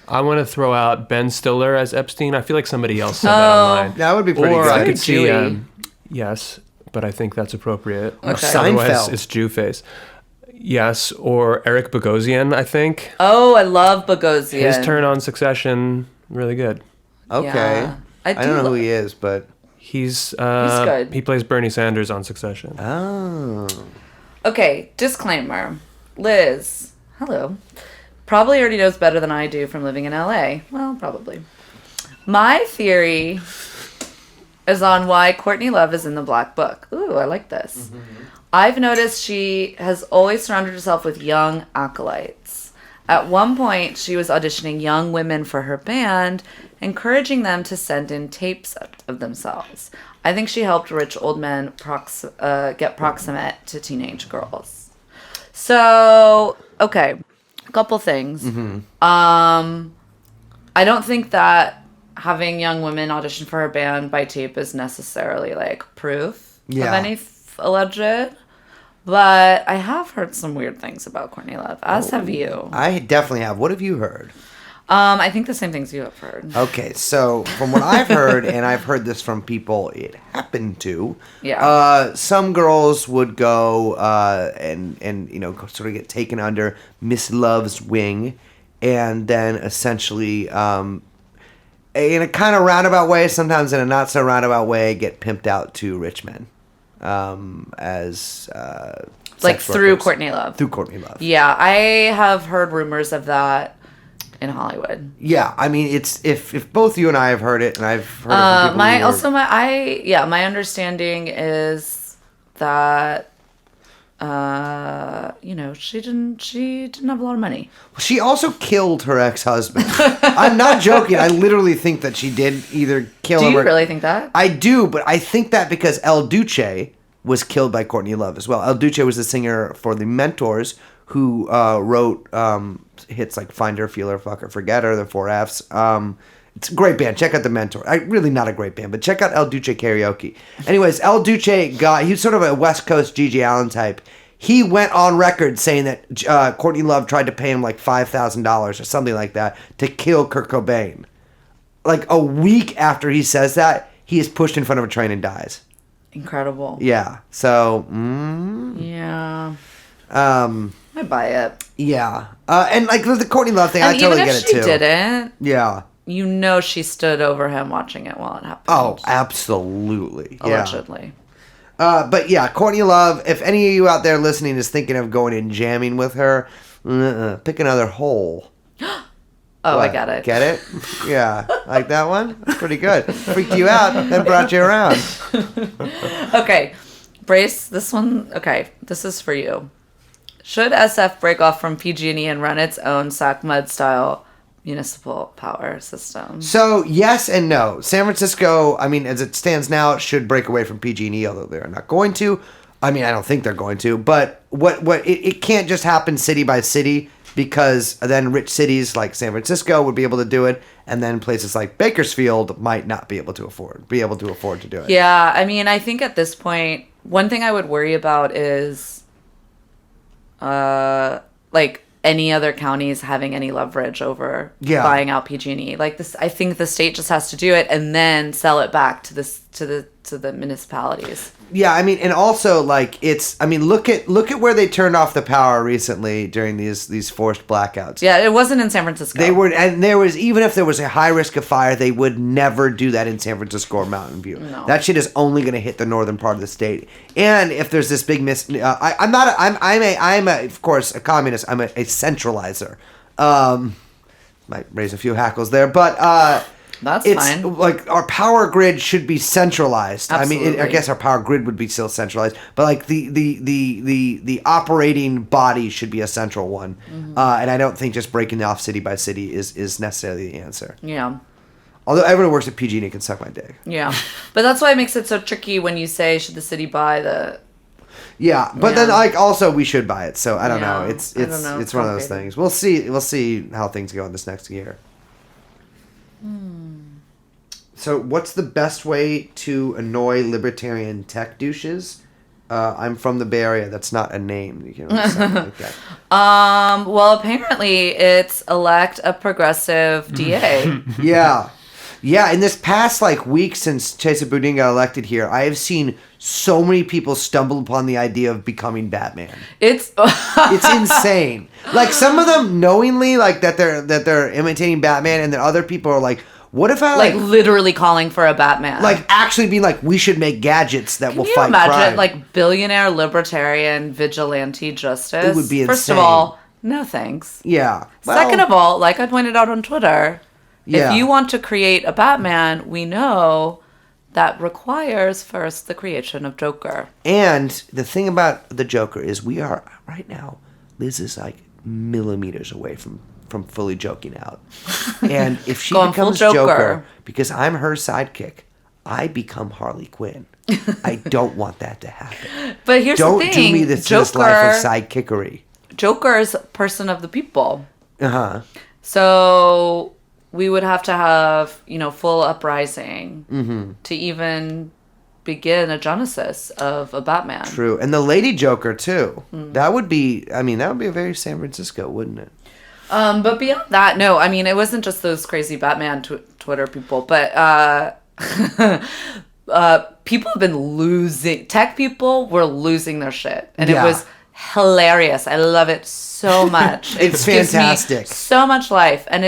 Speaker 3: I want to throw out Ben Stiller as Epstein. I feel like somebody else said that online.
Speaker 2: That would be pretty
Speaker 3: or
Speaker 2: good.
Speaker 3: I could see,
Speaker 1: Jewy.
Speaker 3: yes, but I think that's appropriate.
Speaker 1: Okay.
Speaker 3: Otherwise,
Speaker 2: Seinfeld.
Speaker 3: it's Jew face. Yes, or Eric Bogosian, I think.
Speaker 1: Oh, I love Bogosian.
Speaker 3: His turn on Succession, really good.
Speaker 2: Okay.
Speaker 1: Yeah. I
Speaker 2: I don't know who he is, but...
Speaker 3: He's
Speaker 1: good.
Speaker 3: He plays Bernie Sanders on Succession.
Speaker 2: Oh.
Speaker 1: Okay, disclaimer. Liz, hello. Probably already knows better than I do from living in LA. Well, probably. My theory is on why Courtney Love is in the Black Book. Ooh, I like this. I've noticed she has always surrounded herself with young acolytes. At one point, she was auditioning young women for her band, encouraging them to send in tapes of themselves. I think she helped rich old men get proximate to teenage girls. So, okay, a couple things. I don't think that having young women audition for her band by tape is necessarily like proof of any alleged. But I have heard some weird things about Courtney Love, as have you.
Speaker 2: I definitely have. What have you heard?
Speaker 1: I think the same things you have heard.
Speaker 2: Okay, so from what I've heard, and I've heard this from people it happened to, some girls would go and you know sort of get taken under Miss Love's wing, and then essentially in a kind of roundabout way, sometimes in a not so roundabout way, get pimped out to rich men as
Speaker 1: like
Speaker 2: sex
Speaker 1: through
Speaker 2: workers.
Speaker 1: Courtney Love.
Speaker 2: Through Courtney Love.
Speaker 1: Yeah, I have heard rumors of that in Hollywood.
Speaker 2: Yeah, I mean, it's if both you and I have heard it, and I've heard it from people
Speaker 1: my understanding is that she didn't have a lot of money.
Speaker 2: She also killed her ex-husband. I'm not joking. I literally think that she did either kill him.
Speaker 1: Do you really think that?
Speaker 2: I do, but I think that because El Duce was killed by Courtney Love as well. El Duce was the singer for the Mentors who wrote hits like Find Her, Feel Her, Fuck Her, Forget Her, the 4 Fs. It's a great band. Check out the Mentor. Really not a great band, but check out El Duce Karaoke. Anyways, El Duce he was sort of a West Coast Gigi Allen type. He went on record saying that Courtney Love tried to pay him like $5,000 or something like that to kill Kurt Cobain. Like a week after he says that, he is pushed in front of a train and dies.
Speaker 1: Incredible.
Speaker 2: Yeah. So.
Speaker 1: Yeah. I buy it.
Speaker 2: Yeah. And like the Courtney Love thing,
Speaker 1: And
Speaker 2: I totally
Speaker 1: even
Speaker 2: get
Speaker 1: if
Speaker 2: it
Speaker 1: she
Speaker 2: too.
Speaker 1: didn't,
Speaker 2: Yeah.
Speaker 1: you know she stood over him watching it while it happened.
Speaker 2: Oh, absolutely.
Speaker 1: Allegedly.
Speaker 2: Yeah. But yeah, Courtney Love, if any of you out there listening is thinking of going and jamming with her, pick another hole.
Speaker 1: Oh,
Speaker 2: What?
Speaker 1: I got it.
Speaker 2: Get it? Yeah. Like that one? That's pretty good. Freaked you out, then brought you around.
Speaker 1: Okay. Brace, this one. Okay, this is for you. Should SF break off from PG&E and run its own SACMUD style municipal power system?
Speaker 2: So, yes and no. San Francisco, I mean, as it stands now, should break away from PG&E, although they're not going to. I mean, I don't think they're going to. But it can't just happen city by city, because then rich cities like San Francisco would be able to do it, and then places like Bakersfield might not be able to afford to do it.
Speaker 1: Yeah, I mean, I think at this point, one thing I would worry about is like any other counties having any leverage over buying out PG&E. Like this, I think the state just has to do it and then sell it back to the municipalities.
Speaker 2: Yeah, I mean, and also like look at where they turned off the power recently during these forced blackouts.
Speaker 1: Yeah, it wasn't in San Francisco.
Speaker 2: Even if there was a high risk of fire, they would never do that in San Francisco or Mountain View.
Speaker 1: No.
Speaker 2: That shit is only going to hit the northern part of the state. And if there's this big I'm of course a communist. I'm a centralizer. Might raise a few hackles there, but
Speaker 1: That's
Speaker 2: it's
Speaker 1: fine.
Speaker 2: like our power grid should be centralized.
Speaker 1: Absolutely.
Speaker 2: I mean, I guess our power grid would be still centralized, but like the operating body should be a central one. And I don't think just breaking it off city by city is necessarily the answer.
Speaker 1: Yeah.
Speaker 2: Although everyone who works at PG&E can suck my dick.
Speaker 1: Yeah. But that's why it makes it so tricky when you say, should the city buy the...
Speaker 2: Yeah, but then like also we should buy it. So I don't know. It's
Speaker 1: I don't know.
Speaker 2: it's one of those things. We'll see how things go in this next year. So what's the best way to annoy libertarian tech douches? I'm from the Bay Area. That's not a name. You can always sound like that.
Speaker 1: Well, apparently it's elect a progressive DA.
Speaker 2: Yeah. Yeah, in this past week since Chesa Boudin got elected here, I have seen so many people stumble upon the idea of becoming Batman.
Speaker 1: It's
Speaker 2: insane. Some of them knowingly that they're imitating Batman, and then other people are like, what if I
Speaker 1: literally calling for a Batman?
Speaker 2: Actually being we should make gadgets that will fight crime.
Speaker 1: Can you imagine billionaire libertarian vigilante justice?
Speaker 2: It would be insane.
Speaker 1: First of all, no thanks.
Speaker 2: Yeah. Well,
Speaker 1: second of all, like I pointed out on Twitter,
Speaker 2: yeah.
Speaker 1: if you want to create a Batman, we know that requires first the creation of Joker.
Speaker 2: And the thing about the Joker is we are, right now, Liz is millimeters away from fully joking out. And if she becomes Joker, because I'm her sidekick, I become Harley Quinn. I don't want that to happen.
Speaker 1: But here's the thing.
Speaker 2: Don't do me this life of sidekickery.
Speaker 1: Joker's person of the people.
Speaker 2: Uh-huh.
Speaker 1: So we would have to have, full uprising to even begin a genesis of a Batman.
Speaker 2: True. And the Lady Joker, too. That would be a very San Francisco, wouldn't it?
Speaker 1: But beyond that, no. I mean, it wasn't just those crazy Batman Twitter people, but people have been losing. Tech people were losing their shit, and it was hilarious. I love it so much.
Speaker 2: It's fantastic.
Speaker 1: Gives me so much life, and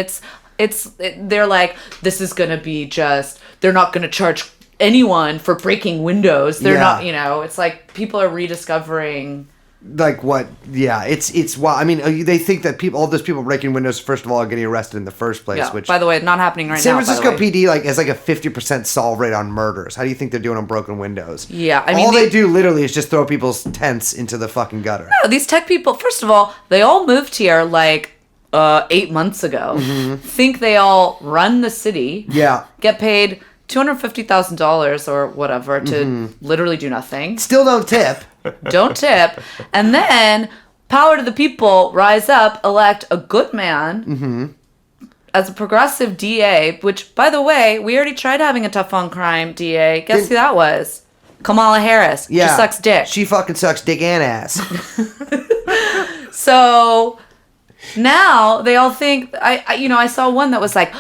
Speaker 1: they're like, this is gonna be they're not gonna charge anyone for breaking windows. They're not, it's like people are rediscovering.
Speaker 2: What? Yeah, it's wow. I mean, they think that all those people breaking windows, first of all, are getting arrested in the first place.
Speaker 1: Yeah,
Speaker 2: which,
Speaker 1: by the way, not happening right
Speaker 2: San
Speaker 1: now.
Speaker 2: San Francisco PD has a 50% solve rate on murders. How do you think they're doing on broken windows?
Speaker 1: Yeah, I mean,
Speaker 2: all they do literally is just throw people's tents into the fucking gutter.
Speaker 1: No, these tech people. First of all, they all moved here 8 months ago. Think they all run the city.
Speaker 2: Yeah,
Speaker 1: get paid $250,000 or whatever to literally do nothing.
Speaker 2: Still don't tip.
Speaker 1: Don't tip. And then, power to the people, rise up, elect a good man as a progressive DA, which, by the way, we already tried having a tough on crime DA. Guess who that was? Kamala Harris.
Speaker 2: Yeah.
Speaker 1: She sucks dick.
Speaker 2: She fucking sucks dick and ass.
Speaker 1: So, now they all think, I saw one that was like,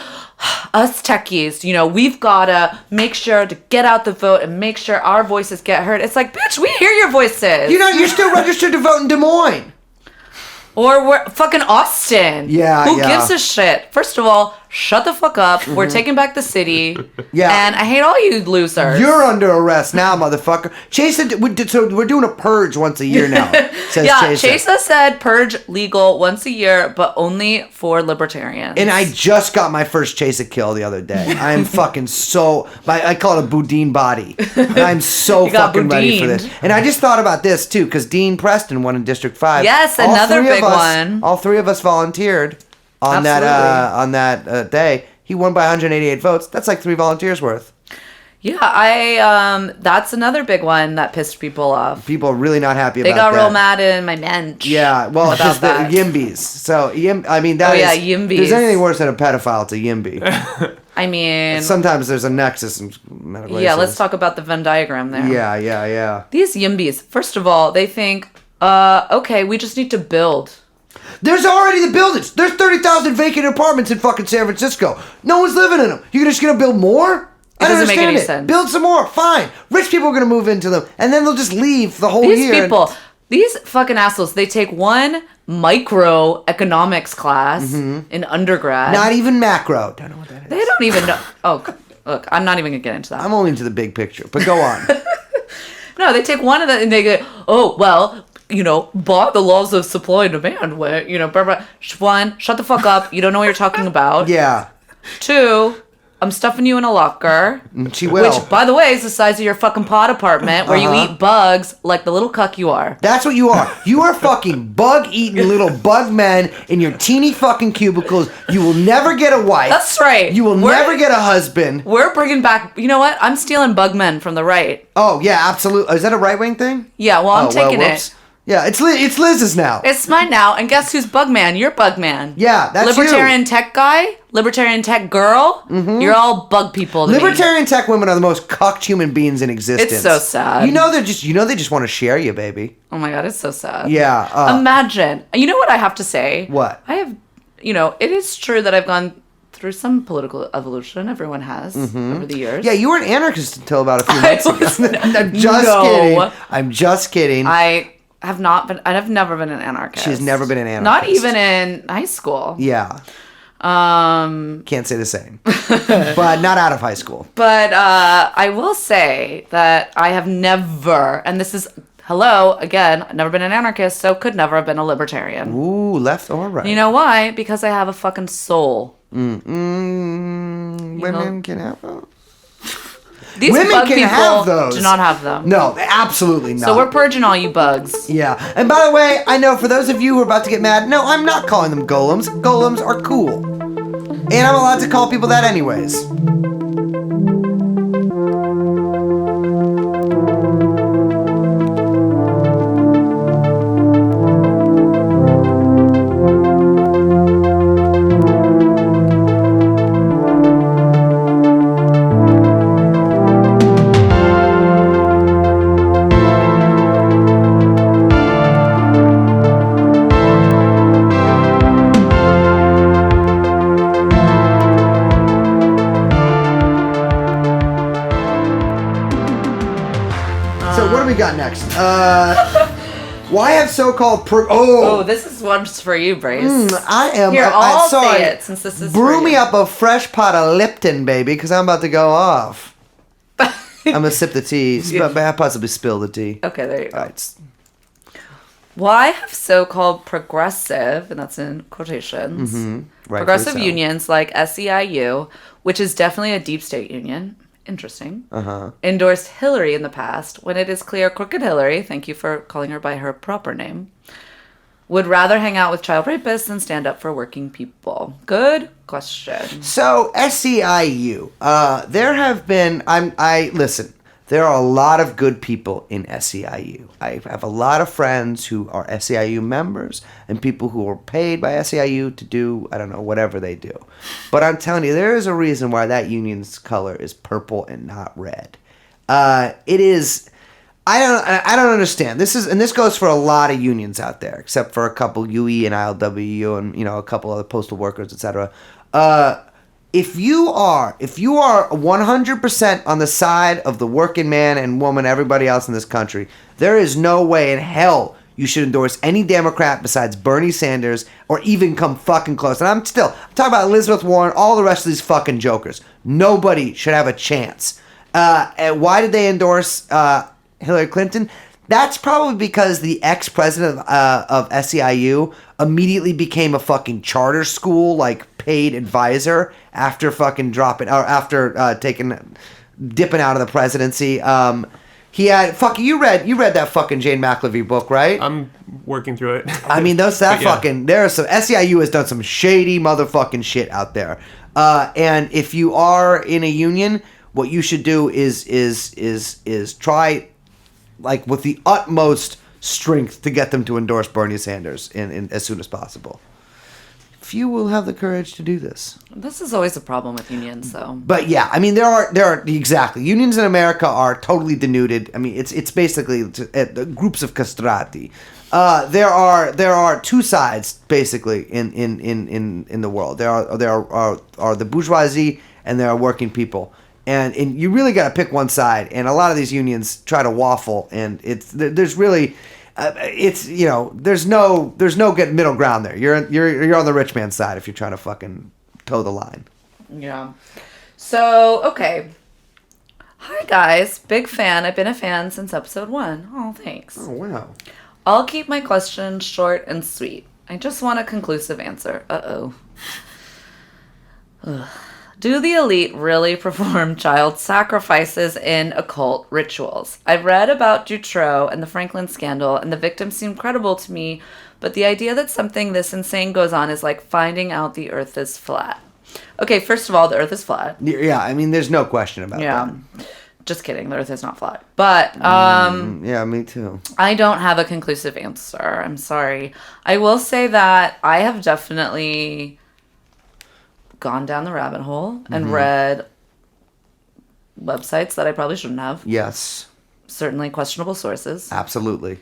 Speaker 1: us techies, we've got to make sure to get out the vote and make sure our voices get heard. It's like, bitch, we hear your voices.
Speaker 2: You're still registered to vote in Des Moines.
Speaker 1: Or we're fucking Austin.
Speaker 2: Yeah,
Speaker 1: Who gives a shit? First of all, shut the fuck up. We're taking back the city.
Speaker 2: Yeah.
Speaker 1: And I hate all you losers.
Speaker 2: You're under arrest now, motherfucker. Chesa, so we're doing a purge once a year now, says Chesa.
Speaker 1: Chesa said purge legal once a year, but only for libertarians.
Speaker 2: And I just got my first Chesa kill the other day. I'm fucking I call it a Boudin body. And I'm so fucking ready for this. And I just thought about this, too, because Dean Preston won in District 5.
Speaker 1: Yes, another big one.
Speaker 2: All three of us volunteered on that day. He won by 188 votes. That's like 3 volunteers worth.
Speaker 1: Yeah, that's another big one that pissed people off.
Speaker 2: People are really not happy about that.
Speaker 1: They got real mad in my mensch.
Speaker 2: Yeah, well, it's the Yimbys. So, Yimbys. If there's anything worse than a pedophile, it's a Yimby.
Speaker 1: I mean...
Speaker 2: Sometimes there's a nexus in medical
Speaker 1: Yeah, let's talk about the Venn diagram there.
Speaker 2: Yeah.
Speaker 1: These Yimbys, first of all, they think, okay, we just need to build.
Speaker 2: There's already the buildings. There's 30,000 vacant apartments in fucking San Francisco. No one's living in them. You're just going to build more?
Speaker 1: It doesn't make any sense.
Speaker 2: Build some more. Fine. Rich people are going to move into them. And then they'll just leave the whole year.
Speaker 1: These fucking assholes, they take one microeconomics class in undergrad.
Speaker 2: Not even macro. Don't know what that is.
Speaker 1: They don't even know. Oh, look, I'm not even going to get into that.
Speaker 2: I'm only into the big picture. But go on.
Speaker 1: No, they take one of the, and they go, oh, well... by the laws of supply and demand, where, blah, blah. One, shut the fuck up. You don't know what you're talking about.
Speaker 2: Yeah.
Speaker 1: 2, I'm stuffing you in a locker.
Speaker 2: She will.
Speaker 1: Which, by the way, is the size of your fucking pod apartment where you eat bugs like the little cuck you are.
Speaker 2: That's what you are. You are fucking bug-eating little bug men in your teeny fucking cubicles. You will never get a wife.
Speaker 1: That's right.
Speaker 2: You will never get a husband.
Speaker 1: We're bringing back... You know what? I'm stealing bug men from the right.
Speaker 2: Oh, yeah, absolutely. Is that a right-wing thing?
Speaker 1: Yeah, well, I'm taking it.
Speaker 2: Yeah, it's Liz's now.
Speaker 1: It's mine now, and guess who's Bugman? You're Bugman.
Speaker 2: Yeah, that's
Speaker 1: Libertarian
Speaker 2: you.
Speaker 1: tech guy, libertarian tech girl. Mm-hmm. You're all bug people to
Speaker 2: Libertarian
Speaker 1: me.
Speaker 2: tech women are the most cucked human beings in existence.
Speaker 1: It's so sad.
Speaker 2: They just want to share you, baby.
Speaker 1: Oh my god, it's so sad.
Speaker 2: Yeah.
Speaker 1: Imagine. You know what I have to say?
Speaker 2: What?
Speaker 1: I have, it is true that I've gone through some political evolution. Everyone has over the years.
Speaker 2: Yeah, you were an anarchist until about a few months ago. I'm just kidding.
Speaker 1: I've never been an anarchist.
Speaker 2: She's never been an anarchist.
Speaker 1: Not even in high school.
Speaker 2: Yeah. Can't say the same. But not out of high school.
Speaker 1: But I will say that I have never, and this is, again, never been an anarchist, so could never have been a libertarian.
Speaker 2: Ooh, left or right.
Speaker 1: You know why? Because I have a fucking soul.
Speaker 2: Women can have those.
Speaker 1: These
Speaker 2: Women
Speaker 1: bug
Speaker 2: can
Speaker 1: people
Speaker 2: have those.
Speaker 1: do not have them.
Speaker 2: No, absolutely not.
Speaker 1: So we're purging all you bugs.
Speaker 2: Yeah. And by the way, I know for those of you who are about to get mad, no, I'm not calling them golems. Golems are cool. And I'm allowed to call people that anyways. Got next. Why have so-called
Speaker 1: this is one for you, Brace.
Speaker 2: I am.
Speaker 1: Here, I'll
Speaker 2: sorry.
Speaker 1: say it since this is
Speaker 2: Brew
Speaker 1: for
Speaker 2: me
Speaker 1: you.
Speaker 2: up a fresh pot of Lipton, baby, because I'm about to go off. I'm gonna sip the tea, possibly spill the tea.
Speaker 1: Okay, there you go.
Speaker 2: All right.
Speaker 1: Why have so-called progressive, and that's in quotations, progressive unions like SEIU, which is definitely a deep state union, interesting, endorsed Hillary in the past, when it is clear crooked Hillary, thank you for calling her by her proper name, would rather hang out with child rapists than stand up for working people? Good question.
Speaker 2: So SEIU, there have been. Listen. There are a lot of good people in SEIU. I have a lot of friends who are SEIU members and people who are paid by SEIU to do, I don't know, whatever they do. But I'm telling you, there is a reason why that union's color is purple and not red. It is. I don't understand. This goes for a lot of unions out there, except for a couple UE and ILWU and a couple other postal workers, etc. If you are 100% on the side of the working man and woman, everybody else in this country, there is no way in hell you should endorse any Democrat besides Bernie Sanders or even come fucking close. And I'm talking about Elizabeth Warren, all the rest of these fucking jokers. Nobody should have a chance. And why did they endorse Hillary Clinton? That's probably because the ex-president of SEIU immediately became a fucking charter school, paid advisor after fucking dipping out of the presidency. He had you read that fucking Jane McAlevey book, right?
Speaker 3: I'm working through it.
Speaker 2: I mean, there's some SEIU has done some shady motherfucking shit out there. And if you are in a union, what you should do is try with the utmost strength to get them to endorse Bernie Sanders in as soon as possible. Few will have the courage to do this.
Speaker 1: This is always a problem with unions, though.
Speaker 2: But yeah, I mean, there are exactly, unions in America are totally denuded. I mean, it's basically groups of castrati. There are two sides basically in the world. There are the bourgeoisie and there are working people. And you really got to pick one side, and a lot of these unions try to waffle, and there's no good middle ground there. You're on the rich man's side if you're trying to fucking toe the line.
Speaker 1: Yeah. So okay. Hi guys, big fan. I've been a fan since episode 1. Oh, thanks.
Speaker 2: Oh wow.
Speaker 1: I'll keep my question short and sweet. I just want a conclusive answer. Ugh. Do the elite really perform child sacrifices in occult rituals? I've read about Dutroux and the Franklin scandal, and the victims seem credible to me, but the idea that something this insane goes on is like finding out the earth is flat. Okay, first of all, the earth is flat.
Speaker 2: Yeah, I mean, there's no question about that.
Speaker 1: Just kidding. The Earth is not flat. But
Speaker 2: Yeah, me too.
Speaker 1: I don't have a conclusive answer. I'm sorry. I will say that I have definitely gone down the rabbit hole and read websites that I probably shouldn't have.
Speaker 2: Yes,
Speaker 1: Certainly questionable sources.
Speaker 2: absolutely.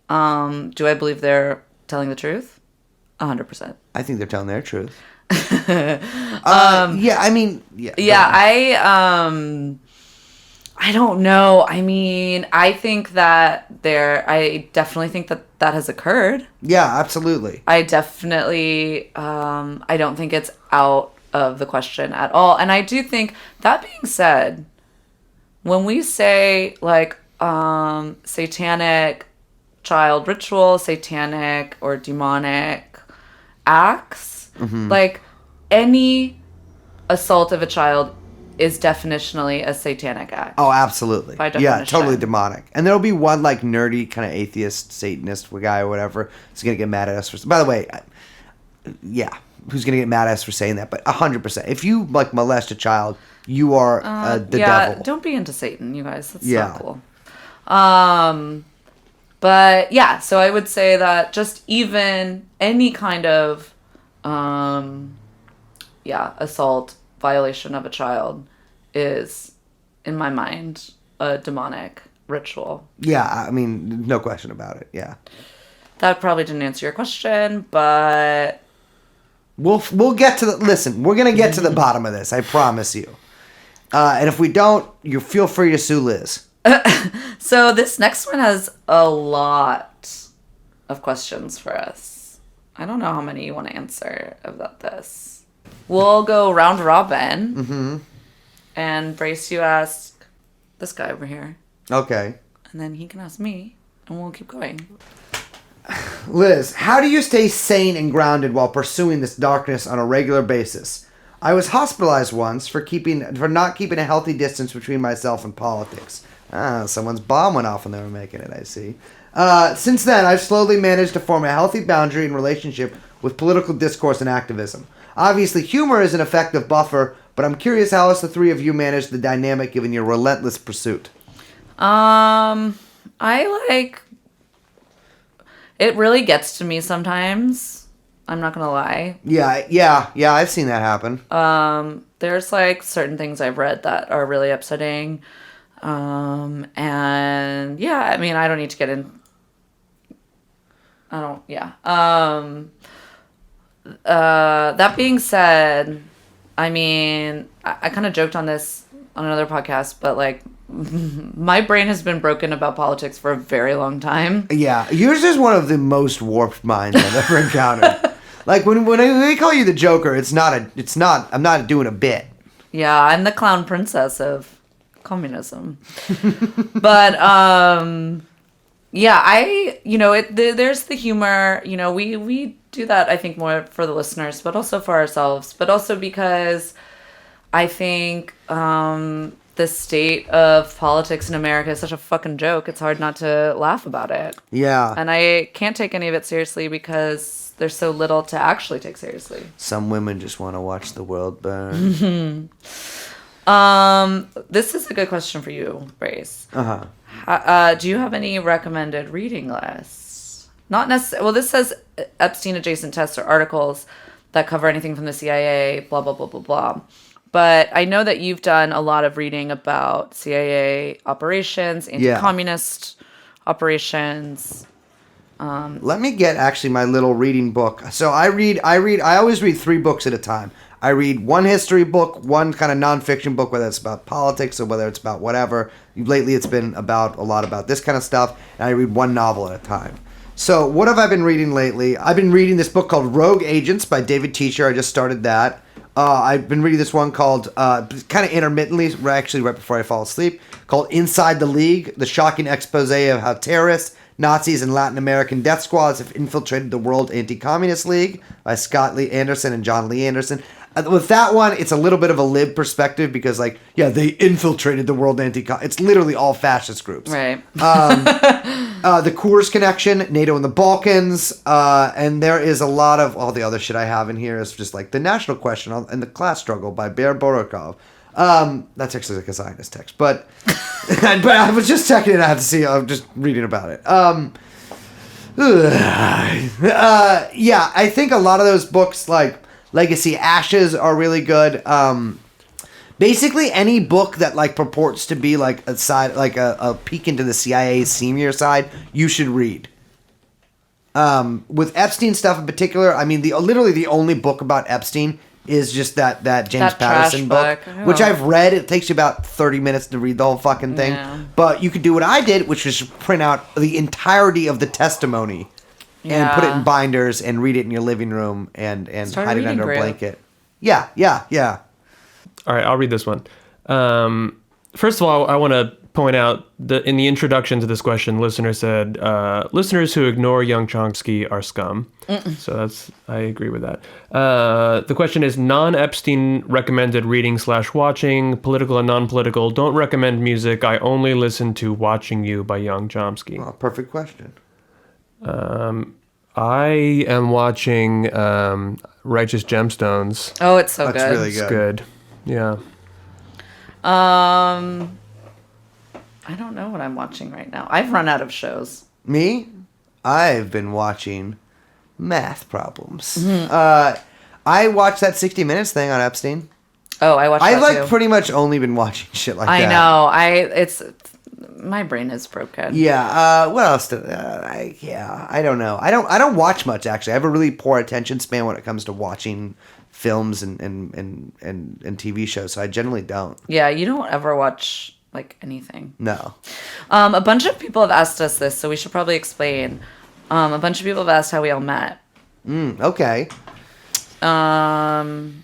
Speaker 1: Do I believe they're telling the truth? 100%.
Speaker 2: I think they're telling their truth. Yeah, I mean, yeah.
Speaker 1: Yeah, I don't know. I mean, I think that I definitely think that that has occurred.
Speaker 2: Yeah, absolutely.
Speaker 1: I definitely, I don't think it's out of the question at all. And I do think, that being said, when we say, like, satanic child ritual, satanic or demonic acts, like, any assault of a child is definitionally a satanic act.
Speaker 2: Oh, absolutely.
Speaker 1: By
Speaker 2: Yeah,
Speaker 1: definition.
Speaker 2: totally demonic. And there'll be one like nerdy kind of atheist, Satanist guy or whatever who's gonna get mad at us for. By the way, yeah, who's gonna get mad at us for saying that? But 100%. If you like molest a child, you are the devil.
Speaker 1: Don't be into Satan, you guys. That's
Speaker 2: Yeah.
Speaker 1: not cool. But yeah, so I would say that just even any kind of assault, violation of a child is, in my mind, a demonic ritual.
Speaker 2: Yeah, I mean, no question about it. Yeah,
Speaker 1: That probably didn't answer your question, but
Speaker 2: we'll get to the. Listen, we're gonna get to the bottom of this. I promise you. And if we don't, you feel free to sue Liz.
Speaker 1: so this next one has a lot of questions for us. I don't know how many you want to answer about this. We'll go round robin.
Speaker 2: Mm-hmm.
Speaker 1: And Brace, you ask this guy over here.
Speaker 2: Okay.
Speaker 1: And then he can ask me. And we'll keep going.
Speaker 2: Liz, how do you stay sane and grounded while pursuing this darkness on a regular basis? I was hospitalized once for not keeping a healthy distance between myself and politics. Someone's bomb went off when they were making it, I see. Since then, I've slowly managed to form a healthy boundary in relationship with political discourse and activism. Obviously, humor is an effective buffer, but I'm curious how else the three of you manage the dynamic given your relentless pursuit.
Speaker 1: I like... It really gets to me sometimes. I'm not gonna lie.
Speaker 2: Yeah, I've seen that happen.
Speaker 1: There's like certain things I've read that are really upsetting. And yeah, I mean, I don't need to get in... that being said, I mean, I kind of joked on this on another podcast, but like, my brain has been broken about politics for a very long time.
Speaker 2: Yeah, yours is one of the most warped minds I've ever encountered. Like when they call you the Joker, I'm not doing a bit.
Speaker 1: Yeah, I'm the clown princess of communism. But yeah, there's the humor. You know, we do that, I think, more for the listeners, but also for ourselves, but also because I think the state of politics in America is such a fucking joke. It's hard not to laugh about it.
Speaker 2: Yeah.
Speaker 1: And I can't take any of it seriously because there's so little to actually take seriously.
Speaker 2: Some women just want to watch the world burn.
Speaker 1: This is a good question for you, Brace.
Speaker 2: Uh-huh.
Speaker 1: Do you have any recommended reading lists? Not necessarily. Well, this says Epstein adjacent tests or articles that cover anything from the CIA, blah, blah, blah, blah, blah. But I know that you've done a lot of reading about CIA operations, anti-communist operations.
Speaker 2: Let me get actually my little reading book. So I always read 3 books at a time. I read one history book, one kind of nonfiction book, whether it's about politics or whether it's about whatever. Lately it's been a lot about this kind of stuff. And I read one novel at a time. So what have I been reading lately? I've been reading this book called Rogue Agents by David Teacher. I just started that. I've been reading this one called, kind of intermittently, actually right before I fall asleep, called Inside the League, the shocking expose of how terrorists, Nazis, and Latin American death squads have infiltrated the World Anti-Communist League by Scott Lee Anderson and John Lee Anderson. With that one, it's a little bit of a lib perspective because, like, yeah, they infiltrated the World Anti-Communist. It's literally all fascist groups.
Speaker 1: Right.
Speaker 2: The Coors Connection, NATO and the Balkans, and there is a lot of all the other shit I have in here is just like the national question and the class struggle by Bear Borokov. That's actually like a Zionist text, but but I was just checking it out to see. I'm just reading about it. Yeah, I think a lot of those books like Legacy Ashes are really good. Basically, any book that like purports to be like a side, like a peek into the CIA's senior side, you should read. With Epstein stuff in particular, I mean, literally the only book about Epstein is just that James
Speaker 1: That
Speaker 2: Patterson
Speaker 1: trash
Speaker 2: book,
Speaker 1: book.
Speaker 2: which
Speaker 1: Oh.
Speaker 2: I've read. It takes you about 30 minutes to read the whole fucking thing.
Speaker 1: Yeah.
Speaker 2: But you could do what I did, which was print out the entirety of the testimony and put it in
Speaker 1: Yeah.
Speaker 2: binders and read it in your living room and
Speaker 1: Start
Speaker 2: hide it
Speaker 1: reading
Speaker 2: under a
Speaker 1: group.
Speaker 2: blanket. Yeah.
Speaker 3: All right, I'll read this one. First of all, I want to point out that in the introduction to this question, listener said, listeners who ignore young Chomsky are scum. So I agree with that. The question is non-Epstein recommended reading / watching, political and non-political. Don't recommend music. I only listen to Watching You by young Chomsky.
Speaker 2: Well, perfect question.
Speaker 3: I am watching Righteous Gemstones.
Speaker 1: Oh, it's so
Speaker 2: That's
Speaker 1: good.
Speaker 2: really
Speaker 3: It's good. Yeah.
Speaker 1: I don't know what I'm watching right now. I've run out of shows.
Speaker 2: Me? I've been watching Math Problems. I watched that 60 Minutes thing on Epstein.
Speaker 1: Oh, I watched
Speaker 2: I've
Speaker 1: that
Speaker 2: like
Speaker 1: too.
Speaker 2: pretty much only been watching shit like
Speaker 1: I
Speaker 2: that.
Speaker 1: know. My brain is broken.
Speaker 2: Yeah. What else? I don't know. I don't watch much actually. I have a really poor attention span when it comes to watching films and TV shows. So I generally don't.
Speaker 1: Yeah, you don't ever watch like anything.
Speaker 2: No.
Speaker 1: A bunch of people have asked us this, so we should probably explain. A bunch of people have asked how we all met.
Speaker 2: Okay.
Speaker 1: Um,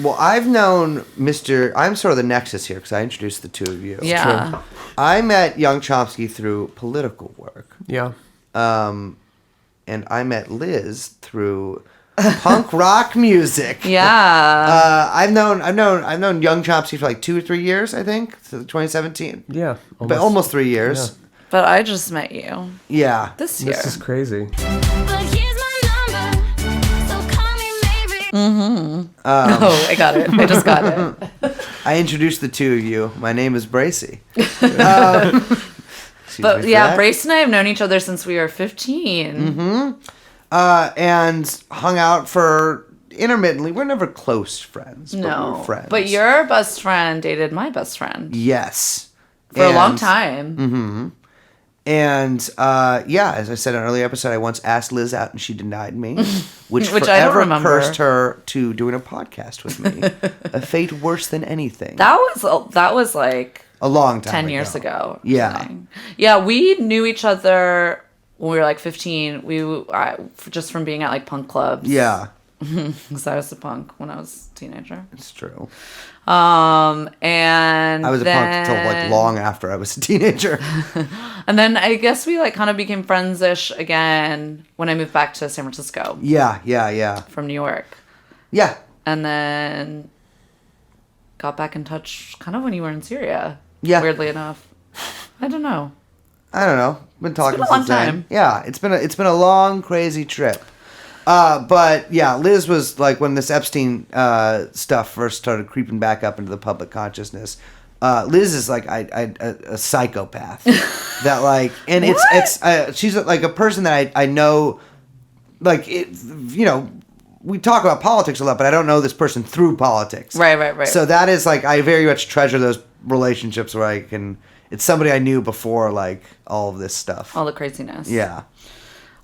Speaker 2: Well, I've known I'm sort of the nexus here because I introduced the two of you.
Speaker 1: yeah.
Speaker 2: I met young Chomsky through political work.
Speaker 3: Yeah.
Speaker 2: And I met Liz through punk rock music.
Speaker 1: Yeah.
Speaker 2: I've known young Chomsky for like 2 or 3 years, I think, so 2017.
Speaker 3: Yeah.
Speaker 2: But almost 3 years.
Speaker 1: But I just met you
Speaker 2: Yeah.
Speaker 1: this year.
Speaker 3: This is crazy.
Speaker 5: But here's my number, so call me maybe.
Speaker 1: Oh, I got it. I just got it.
Speaker 2: I introduced the two of you. My name is Bracy.
Speaker 1: But yeah, Brace and I have known each other since we were 15.
Speaker 2: And hung out for intermittently. We're never close friends. But
Speaker 1: No.
Speaker 2: we're friends.
Speaker 1: But your best friend dated my best friend
Speaker 2: Yes.
Speaker 1: for a long time.
Speaker 2: And yeah, as I said in an earlier episode, I once asked Liz out and she denied me, which
Speaker 1: I don't
Speaker 2: forever
Speaker 1: remember.
Speaker 2: cursed her to doing a podcast with me. A fate worse than anything.
Speaker 1: That was like
Speaker 2: A long time
Speaker 1: 10 years ago. or
Speaker 2: Yeah.
Speaker 1: something. Yeah, we knew each other when we were like 15. Just from being at like punk clubs.
Speaker 2: Yeah,
Speaker 1: Because I was a punk when I was a teenager.
Speaker 2: it's true.
Speaker 1: And
Speaker 2: I was a punk until like long after I was a teenager.
Speaker 1: And then I guess we like kind of became friends-ish again when I moved back to San Francisco
Speaker 2: Yeah.
Speaker 1: from New York.
Speaker 2: Yeah.
Speaker 1: And then got back in touch kind of when you were in Syria.
Speaker 2: Yeah.
Speaker 1: Weirdly enough. I don't know.
Speaker 2: I don't know. Been talking
Speaker 1: been a long
Speaker 2: since then.
Speaker 1: time.
Speaker 2: Yeah, it's been a long, crazy trip. But yeah, Liz was like when this Epstein stuff first started creeping back up into the public consciousness. Liz is like a psychopath that like, and it's she's like a person that I know, like it, you know, we talk about politics a lot, but I don't know this person through politics.
Speaker 1: Right.
Speaker 2: So that is like I very much treasure those relationships where I can. It's somebody I knew before like all of this stuff.
Speaker 1: All the craziness.
Speaker 2: Yeah.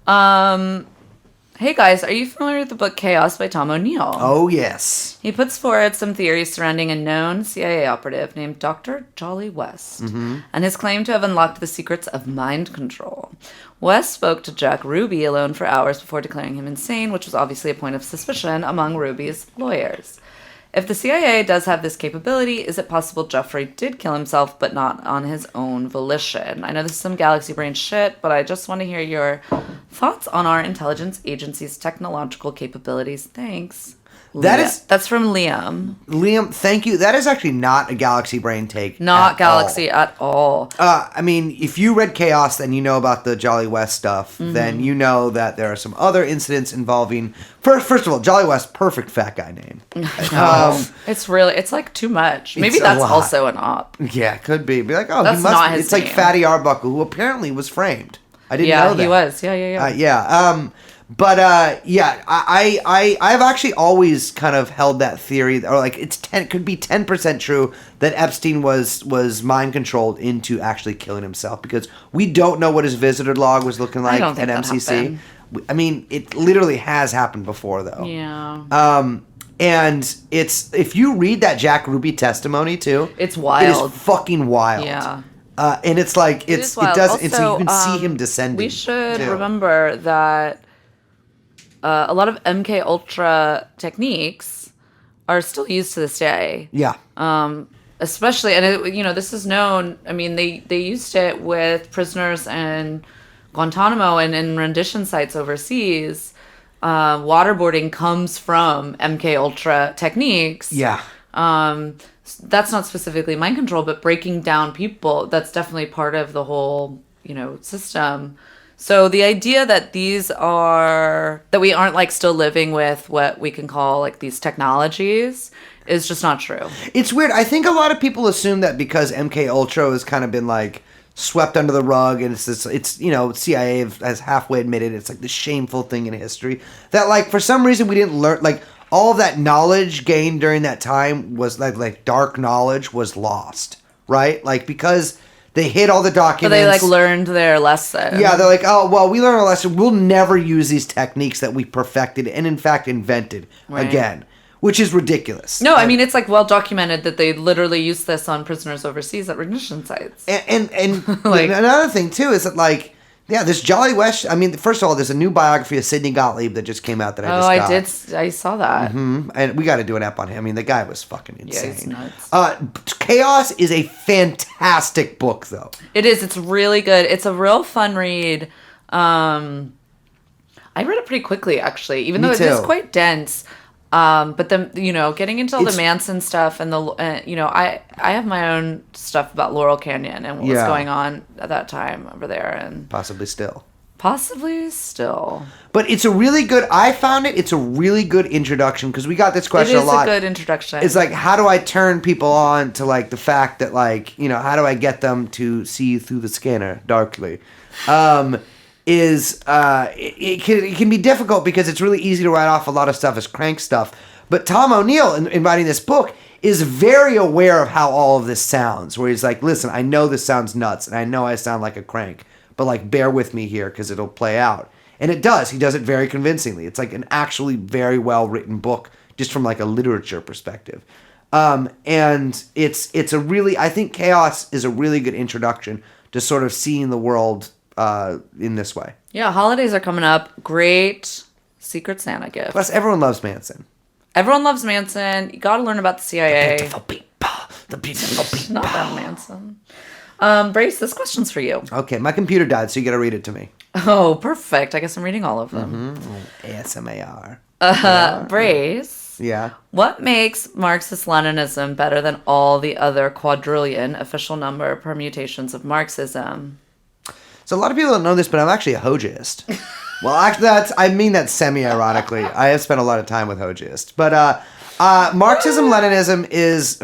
Speaker 1: Hey guys, are you familiar with the book Chaos by Tom O'Neill?
Speaker 2: Oh yes.
Speaker 1: He puts forward some theories surrounding a known CIA operative named Dr. Jolly West and his claim to have unlocked the secrets of mind control. West spoke to Jack Ruby alone for hours before declaring him insane, which was obviously a point of suspicion among Ruby's lawyers. If the CIA does have this capability, is it possible Jeffrey did kill himself but not on his own volition? I know this is some galaxy brain shit, but I just want to hear your thoughts on our intelligence agency's technological capabilities. Thanks. That's from Liam.
Speaker 2: Liam, thank you. That is actually not a Galaxy Brain take.
Speaker 1: Not
Speaker 2: at
Speaker 1: Galaxy
Speaker 2: all.
Speaker 1: at all.
Speaker 2: I mean, if you read Chaos and you know about the Jolly West stuff, then you know that there are some other incidents involving. First of all, Jolly West, perfect fat guy name.
Speaker 1: It's like too much. Maybe
Speaker 2: It's a
Speaker 1: that's
Speaker 2: lot.
Speaker 1: also an op.
Speaker 2: Yeah, it could be. Be like, oh,
Speaker 1: That's
Speaker 2: he must.
Speaker 1: not
Speaker 2: Be.
Speaker 1: his
Speaker 2: It's like
Speaker 1: name.
Speaker 2: Fatty Arbuckle, who apparently was framed. I didn't know that.
Speaker 1: He was. Yeah.
Speaker 2: I've actually always kind of held that theory, or like it could be 10% true that Epstein was mind controlled into actually killing himself, because we don't know what his visitor log was looking like
Speaker 1: don't think
Speaker 2: at
Speaker 1: that
Speaker 2: MCC.
Speaker 1: happened.
Speaker 2: I mean, it literally has happened before, though.
Speaker 1: Yeah.
Speaker 2: And it's, if you read that Jack Ruby testimony too,
Speaker 1: It's wild.
Speaker 2: It is fucking wild.
Speaker 1: Yeah.
Speaker 2: And it's like
Speaker 1: It
Speaker 2: it
Speaker 1: is wild.
Speaker 2: doesn't. And so you can
Speaker 1: Also,
Speaker 2: see him descending.
Speaker 1: We should
Speaker 2: too.
Speaker 1: remember that a lot of MK Ultra techniques are still used to this day.
Speaker 2: Yeah.
Speaker 1: Especially, and this is known. I mean, they used it with prisoners in Guantanamo and in rendition sites overseas. Waterboarding comes from MK Ultra techniques.
Speaker 2: Yeah.
Speaker 1: That's not specifically mind control, but breaking down people, that's definitely part of the whole, system. So the idea that that we aren't like still living with what we can call like these technologies is just not true.
Speaker 2: It's weird. I think a lot of people assume that because MK Ultra has kind of been like swept under the rug, and CIA has halfway admitted it's like the shameful thing in history, that like for some reason we didn't learn, like all of that knowledge gained during that time was like dark knowledge was lost, right? Like because they hid all the documents.
Speaker 1: But they like learned their lesson.
Speaker 2: Yeah, they're like, oh, well, we learned our lesson. We'll never use these techniques that we perfected and, in fact, invented again, which is ridiculous.
Speaker 1: No, I mean, it's like well documented that they literally used this on prisoners overseas at rendition sites.
Speaker 2: And
Speaker 1: Like-
Speaker 2: another thing, too, is that, like, yeah, this Jolly West, I mean, first of all, there's a new biography of Sidney Gottlieb that just came out that I just got.
Speaker 1: I saw that.
Speaker 2: And we got to do an app on him. I mean, the guy was fucking insane.
Speaker 1: Yeah, he's nuts.
Speaker 2: Chaos is a fantastic book, though.
Speaker 1: It is. It's really good. It's a real fun read. I read it pretty quickly, actually, even though it is
Speaker 2: too.
Speaker 1: quite dense. But then, getting into all the
Speaker 2: It's-
Speaker 1: Manson stuff and I have my own stuff about Laurel Canyon and what was
Speaker 2: Yeah.
Speaker 1: going on at that time over there, and
Speaker 2: Possibly still.
Speaker 1: possibly still.
Speaker 2: But it's a really good, I found it's a really good introduction, because we got this
Speaker 1: It
Speaker 2: question
Speaker 1: is
Speaker 2: a lot.
Speaker 1: a good introduction.
Speaker 2: It's like, how do I turn people on to like the fact that like, how do I get them to see through the scanner darkly? It can be difficult because it's really easy to write off a lot of stuff as crank stuff. But Tom O'Neill, in writing this book, is very aware of how all of this sounds, where he's like, listen, I know this sounds nuts, and I know I sound like a crank, but like, bear with me here because it'll play out. And it does. He does it very convincingly. It's like an actually very well-written book, just from like a literature perspective. And it's a really, I think Chaos is a really good introduction to sort of seeing the world in this way.
Speaker 1: yeah, holidays are coming up. Great Secret Santa gift.
Speaker 2: Plus, everyone loves Manson.
Speaker 1: Everyone loves Manson. You got to learn about the CIA.
Speaker 2: Beautiful people. The beautiful people.
Speaker 1: Not that Manson. Brace, this question's for you.
Speaker 2: Okay, my computer died, so you got to read it to me.
Speaker 1: Oh, perfect. I guess I'm reading all of them.
Speaker 2: ASMAR.
Speaker 1: Brace,
Speaker 2: Yeah.
Speaker 1: what makes Marxist-Leninism better than all the other quadrillion official number permutations of Marxism?
Speaker 2: So a lot of people don't know this, but I'm actually a Hojaist. Well, actually, I mean that semi-ironically. I have spent a lot of time with Hojaist. But Marxism-Leninism is,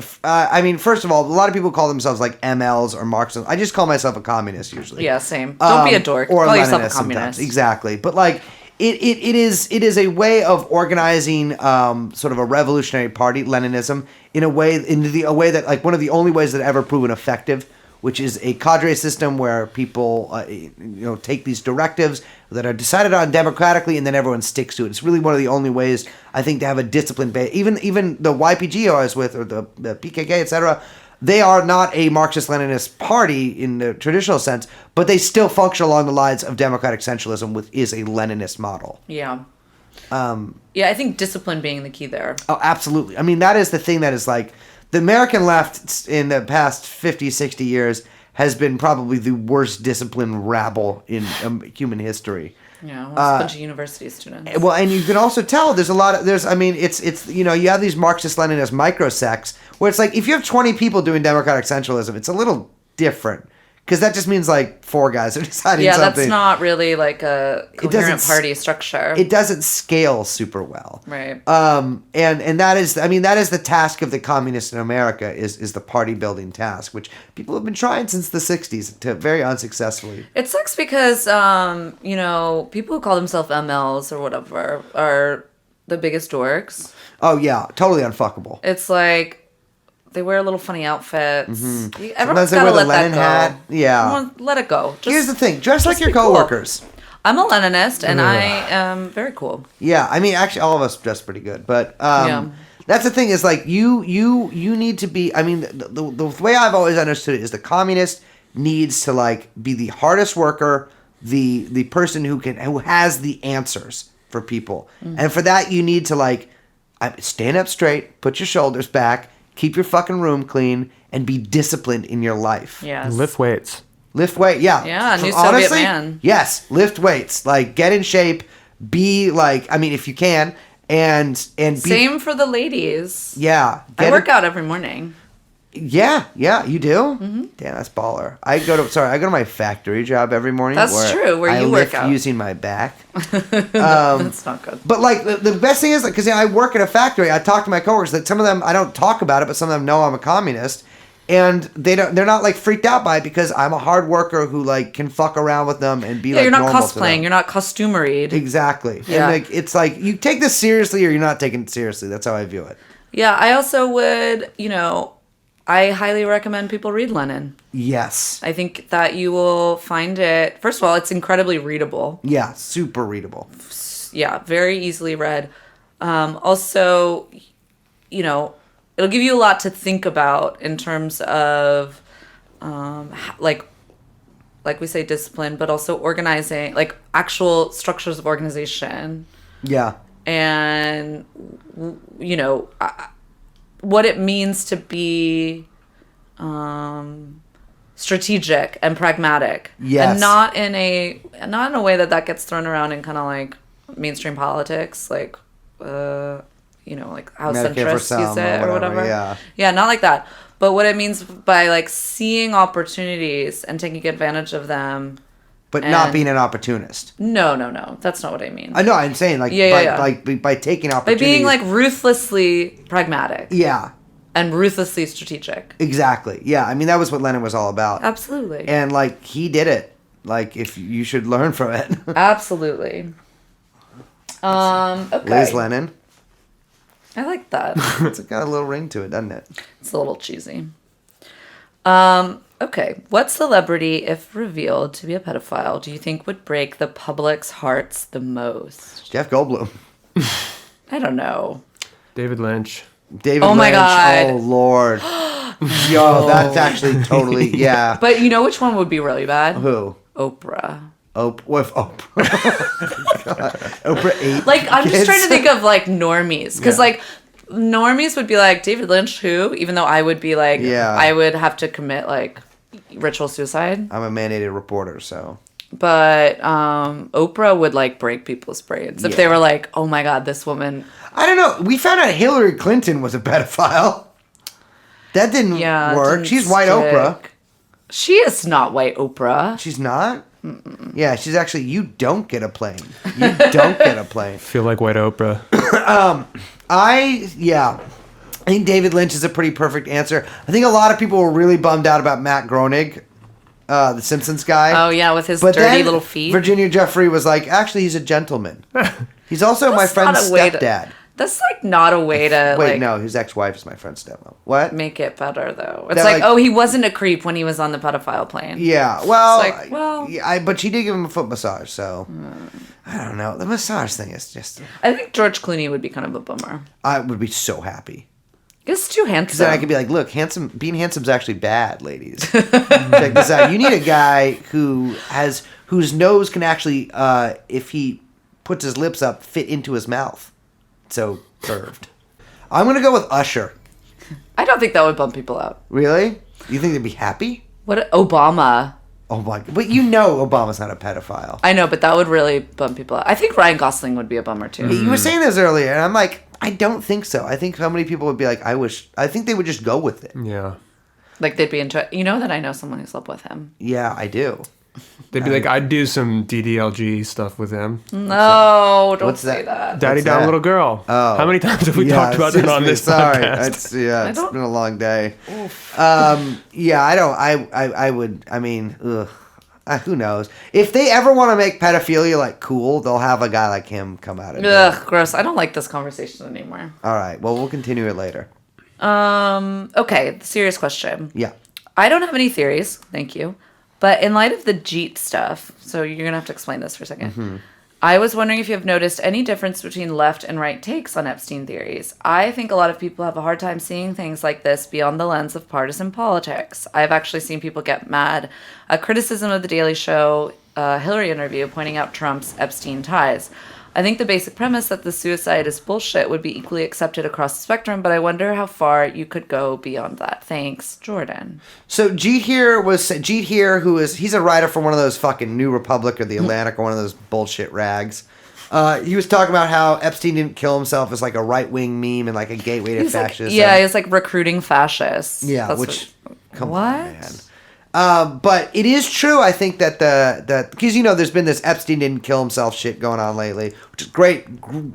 Speaker 2: first of all, a lot of people call themselves like MLs or Marxists. I just call myself a communist usually.
Speaker 1: Yeah, same. Don't be a dork.
Speaker 2: Or
Speaker 1: Call
Speaker 2: Leninist
Speaker 1: yourself a
Speaker 2: sometimes.
Speaker 1: communist.
Speaker 2: Exactly. But like, it is a way of organizing sort of a revolutionary party, Leninism, in a way that like one of the only ways that ever proven effective, which is a cadre system where people take these directives that are decided on democratically, and then everyone sticks to it. It's really one of the only ways, I think, to have a discipline base. Even the YPG I was with, or the PKK, etc., they are not a Marxist-Leninist party in the traditional sense, but they still function along the lines of democratic centralism, which is a Leninist model.
Speaker 1: Yeah. Yeah, I think discipline being the key there.
Speaker 2: Oh, absolutely. I mean, that is the thing that is like, the American left in the past 50, 60 years has been probably the worst disciplined rabble in human history.
Speaker 1: Yeah, well, it's a bunch of university students.
Speaker 2: Well, and you can also tell there's a lot of it's you have these Marxist-Leninist microsects where it's like if you have 20 people doing democratic centralism, it's a little different because that just means like 4 guys are deciding something.
Speaker 1: That's not really like a coherent party structure.
Speaker 2: It doesn't scale super well,
Speaker 1: right?
Speaker 2: And that is the task of the communists in America is the party building task, which people have been trying since the 60s to very unsuccessfully.
Speaker 1: It sucks because people who call themselves MLs or whatever are the biggest dorks.
Speaker 2: Oh yeah, totally unfuckable.
Speaker 1: It's like they wear little funny outfits.
Speaker 2: Mm-hmm.
Speaker 1: Everyone's
Speaker 2: they
Speaker 1: got to
Speaker 2: wear the
Speaker 1: let that
Speaker 2: Lenin
Speaker 1: go.
Speaker 2: hat. Yeah.
Speaker 1: Everyone, let it go.
Speaker 2: Here's the thing: dress like your
Speaker 1: be cool.
Speaker 2: coworkers.
Speaker 1: I'm a Leninist, and I am very cool.
Speaker 2: Yeah, I mean, actually, all of us dress pretty good, but that's the thing is like you need to be. I mean, the way I've always understood it is the communist needs to like be the hardest worker, the person who has the answers for people, and for that you need to like stand up straight, put your shoulders back, keep your fucking room clean, and be disciplined in your life.
Speaker 1: Yes.
Speaker 3: Lift weights.
Speaker 2: Lift weight, yeah.
Speaker 1: Yeah, new Soviet man.
Speaker 2: Yes, lift weights. Like, get in shape. Be like, I mean, if you can, and be.
Speaker 1: Same for the ladies.
Speaker 2: Yeah,
Speaker 1: I work out every morning.
Speaker 2: Yeah, you do. Mm-hmm. Damn, that's baller. I go to my factory job every morning.
Speaker 1: That's true. Where you work out
Speaker 2: using my back.
Speaker 1: That's not good.
Speaker 2: But like the best thing is, like, because I work at a factory, I talk to my coworkers. That some of them I don't talk about it, but some of them know I'm a communist. And they're not like freaked out by it because I'm a hard worker who like can fuck around with them and be like
Speaker 1: you're not
Speaker 2: normal to
Speaker 1: cosplaying,
Speaker 2: them.
Speaker 1: you're not costumeried.
Speaker 2: Exactly.
Speaker 1: Yeah.
Speaker 2: And like it's like you take this seriously or you're not taking it seriously. That's how I view it.
Speaker 1: Yeah, I also would, I highly recommend people read Lenin.
Speaker 2: Yes.
Speaker 1: I think that you will find it, first of all, it's incredibly readable.
Speaker 2: Yeah, super readable.
Speaker 1: Yeah, very easily read. Also, it'll give you a lot to think about in terms of, like we say, discipline, but also organizing, like actual structures of organization.
Speaker 2: Yeah.
Speaker 1: And, what it means to be strategic and pragmatic.
Speaker 2: Yes.
Speaker 1: And not in a way that gets thrown around in kind of like mainstream politics, like, like how
Speaker 2: Medicare for
Speaker 1: centrists
Speaker 2: some
Speaker 1: use it or whatever.
Speaker 2: Yeah.
Speaker 1: Yeah, not like that. But what it means by like seeing opportunities and taking advantage of them.
Speaker 2: But not being an opportunist.
Speaker 1: No. That's not what I mean.
Speaker 2: I know. I'm saying like by taking opportunities.
Speaker 1: By being like ruthlessly pragmatic.
Speaker 2: Yeah.
Speaker 1: And ruthlessly strategic.
Speaker 2: Exactly. Yeah. I mean, that was what Lenin was all about.
Speaker 1: Absolutely.
Speaker 2: And like he did it. Like if you should learn from it.
Speaker 1: Absolutely. Okay.
Speaker 2: Liz Lenin.
Speaker 1: I like that.
Speaker 2: It's got a little ring to it, doesn't it?
Speaker 1: It's a little cheesy. Okay. What celebrity, if revealed to be a pedophile, do you think would break the public's hearts the most?
Speaker 2: Jeff Goldblum.
Speaker 1: I don't know.
Speaker 3: David Lynch.
Speaker 2: David
Speaker 1: Oh my
Speaker 2: Lynch.
Speaker 1: God.
Speaker 2: Oh Lord. Yo, that's actually totally yeah.
Speaker 1: But you know which one would be really bad?
Speaker 2: Who?
Speaker 1: Oprah.
Speaker 2: What if Oprah? Oprah 8.
Speaker 1: Like, I'm just
Speaker 2: kids?
Speaker 1: trying to think of, like, normies. Because, like, normies would be like, David Lynch, who? Even though I would be like, I would have to commit, like, ritual suicide.
Speaker 2: I'm a mandated reporter, so.
Speaker 1: But Oprah would, like, break people's brains. If they were like, oh, my God, this woman.
Speaker 2: I don't know. We found out Hillary Clinton was a pedophile. That didn't work.
Speaker 1: Didn't
Speaker 2: She's white
Speaker 1: stick.
Speaker 2: Oprah.
Speaker 1: She is not white Oprah.
Speaker 2: She's not? Mm-mm. Yeah, she's actually, you don't get a plane. You don't get a plane.
Speaker 3: Feel like white Oprah.
Speaker 2: I think David Lynch is a pretty perfect answer. I think a lot of people were really bummed out about Matt Groening, the Simpsons guy.
Speaker 1: Oh, yeah, with his
Speaker 2: but
Speaker 1: dirty
Speaker 2: then
Speaker 1: little feet.
Speaker 2: Virginia Jeffrey was like, actually, he's a gentleman. He's also my friend's stepdad.
Speaker 1: That's, like, not a way to,
Speaker 2: Wait,
Speaker 1: like...
Speaker 2: no, his ex-wife is my friend's stepmom. What?
Speaker 1: Make it better, though. It's
Speaker 2: That,
Speaker 1: like,
Speaker 2: like-
Speaker 1: oh, he wasn't a creep when he was on the pedophile plane.
Speaker 2: Yeah, well,
Speaker 1: It's like, well-
Speaker 2: but she did give him a foot massage, so... I don't know. The massage thing is just...
Speaker 1: I think George Clooney would be kind of a bummer.
Speaker 2: I would be so happy.
Speaker 1: He's too
Speaker 2: Because
Speaker 1: handsome.
Speaker 2: then I could be like, look, being handsome's actually bad, ladies. Check this out. You need a guy whose nose can actually, if he puts his lips up, fit into his mouth. So curved. I'm going to go with Usher.
Speaker 1: I don't think that would bump people out.
Speaker 2: Really? You think they'd be happy?
Speaker 1: What Obama?
Speaker 2: Oh my! But you know Obama's not a pedophile.
Speaker 1: I know, but that would really bum people out. I think Ryan Gosling would be a bummer too.
Speaker 2: You were saying this earlier, and I'm like, I don't think so. I think so many people would be like, I think they would just go with it.
Speaker 3: Yeah.
Speaker 1: Like they'd be into it. You know that I know someone who slept with him.
Speaker 2: Yeah, I do.
Speaker 3: They'd be like, I'd do some DDLG stuff with him.
Speaker 1: No, don't
Speaker 2: What's
Speaker 1: say
Speaker 2: that?
Speaker 1: that.
Speaker 3: Daddy
Speaker 2: What's
Speaker 3: down
Speaker 2: that?
Speaker 3: little girl.
Speaker 2: Oh.
Speaker 3: How many times have we
Speaker 2: Yeah,
Speaker 3: talked about it on
Speaker 2: seriously,
Speaker 3: this
Speaker 2: sorry.
Speaker 3: podcast?
Speaker 2: It's been a long day.
Speaker 1: Oof.
Speaker 2: Yeah, I don't. I would. I mean, ugh. Who knows? If they ever want to make pedophilia like cool, they'll have a guy like him come out and do it.
Speaker 1: Ugh, gross. I don't like this conversation anymore.
Speaker 2: All right. Well, we'll continue it later.
Speaker 1: Okay, serious question.
Speaker 2: Yeah.
Speaker 1: I don't have any theories, thank you. But in light of the Jeet stuff, so you're going to have to explain this for a second. I was wondering if you have noticed any difference between left and right takes on Epstein theories. I think a lot of people have a hard time seeing things like this beyond the lens of partisan politics. I've actually seen people get mad at criticism of The Daily Show, Hillary interview, pointing out Trump's Epstein ties. I think the basic premise that the suicide is bullshit would be equally accepted across the spectrum, but I wonder how far you could go beyond that. Thanks, Jordan.
Speaker 2: So Jeet here, he's a writer for one of those fucking New Republic or The Atlantic or one of those bullshit rags. He was talking about how Epstein didn't kill himself as like a right wing meme and like a gateway to
Speaker 1: He's like,
Speaker 2: fascism.
Speaker 1: yeah, he's like recruiting fascists.
Speaker 2: Yeah,
Speaker 1: That's
Speaker 2: which come
Speaker 1: what?
Speaker 2: on, man. But it is true, I think, that because there's been this Epstein didn't kill himself shit going on lately, which is great.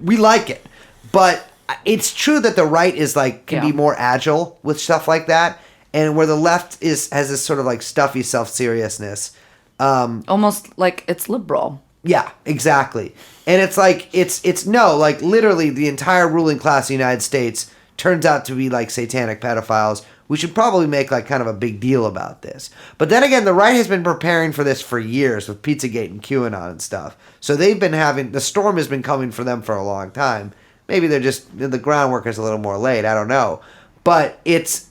Speaker 2: We like it, but it's true that the right is like can be more agile with stuff like that, and where the left has this sort of like stuffy self seriousness.
Speaker 1: Almost like it's liberal.
Speaker 2: Yeah, exactly. And it's like it's no, like literally the entire ruling class of the United States turns out to be like satanic pedophiles. We should probably make like kind of a big deal about this. But then again, the right has been preparing for this for years with Pizzagate and QAnon and stuff. So they've been the storm has been coming for them for a long time. Maybe they're just, the groundwork is a little more late. I don't know. But it's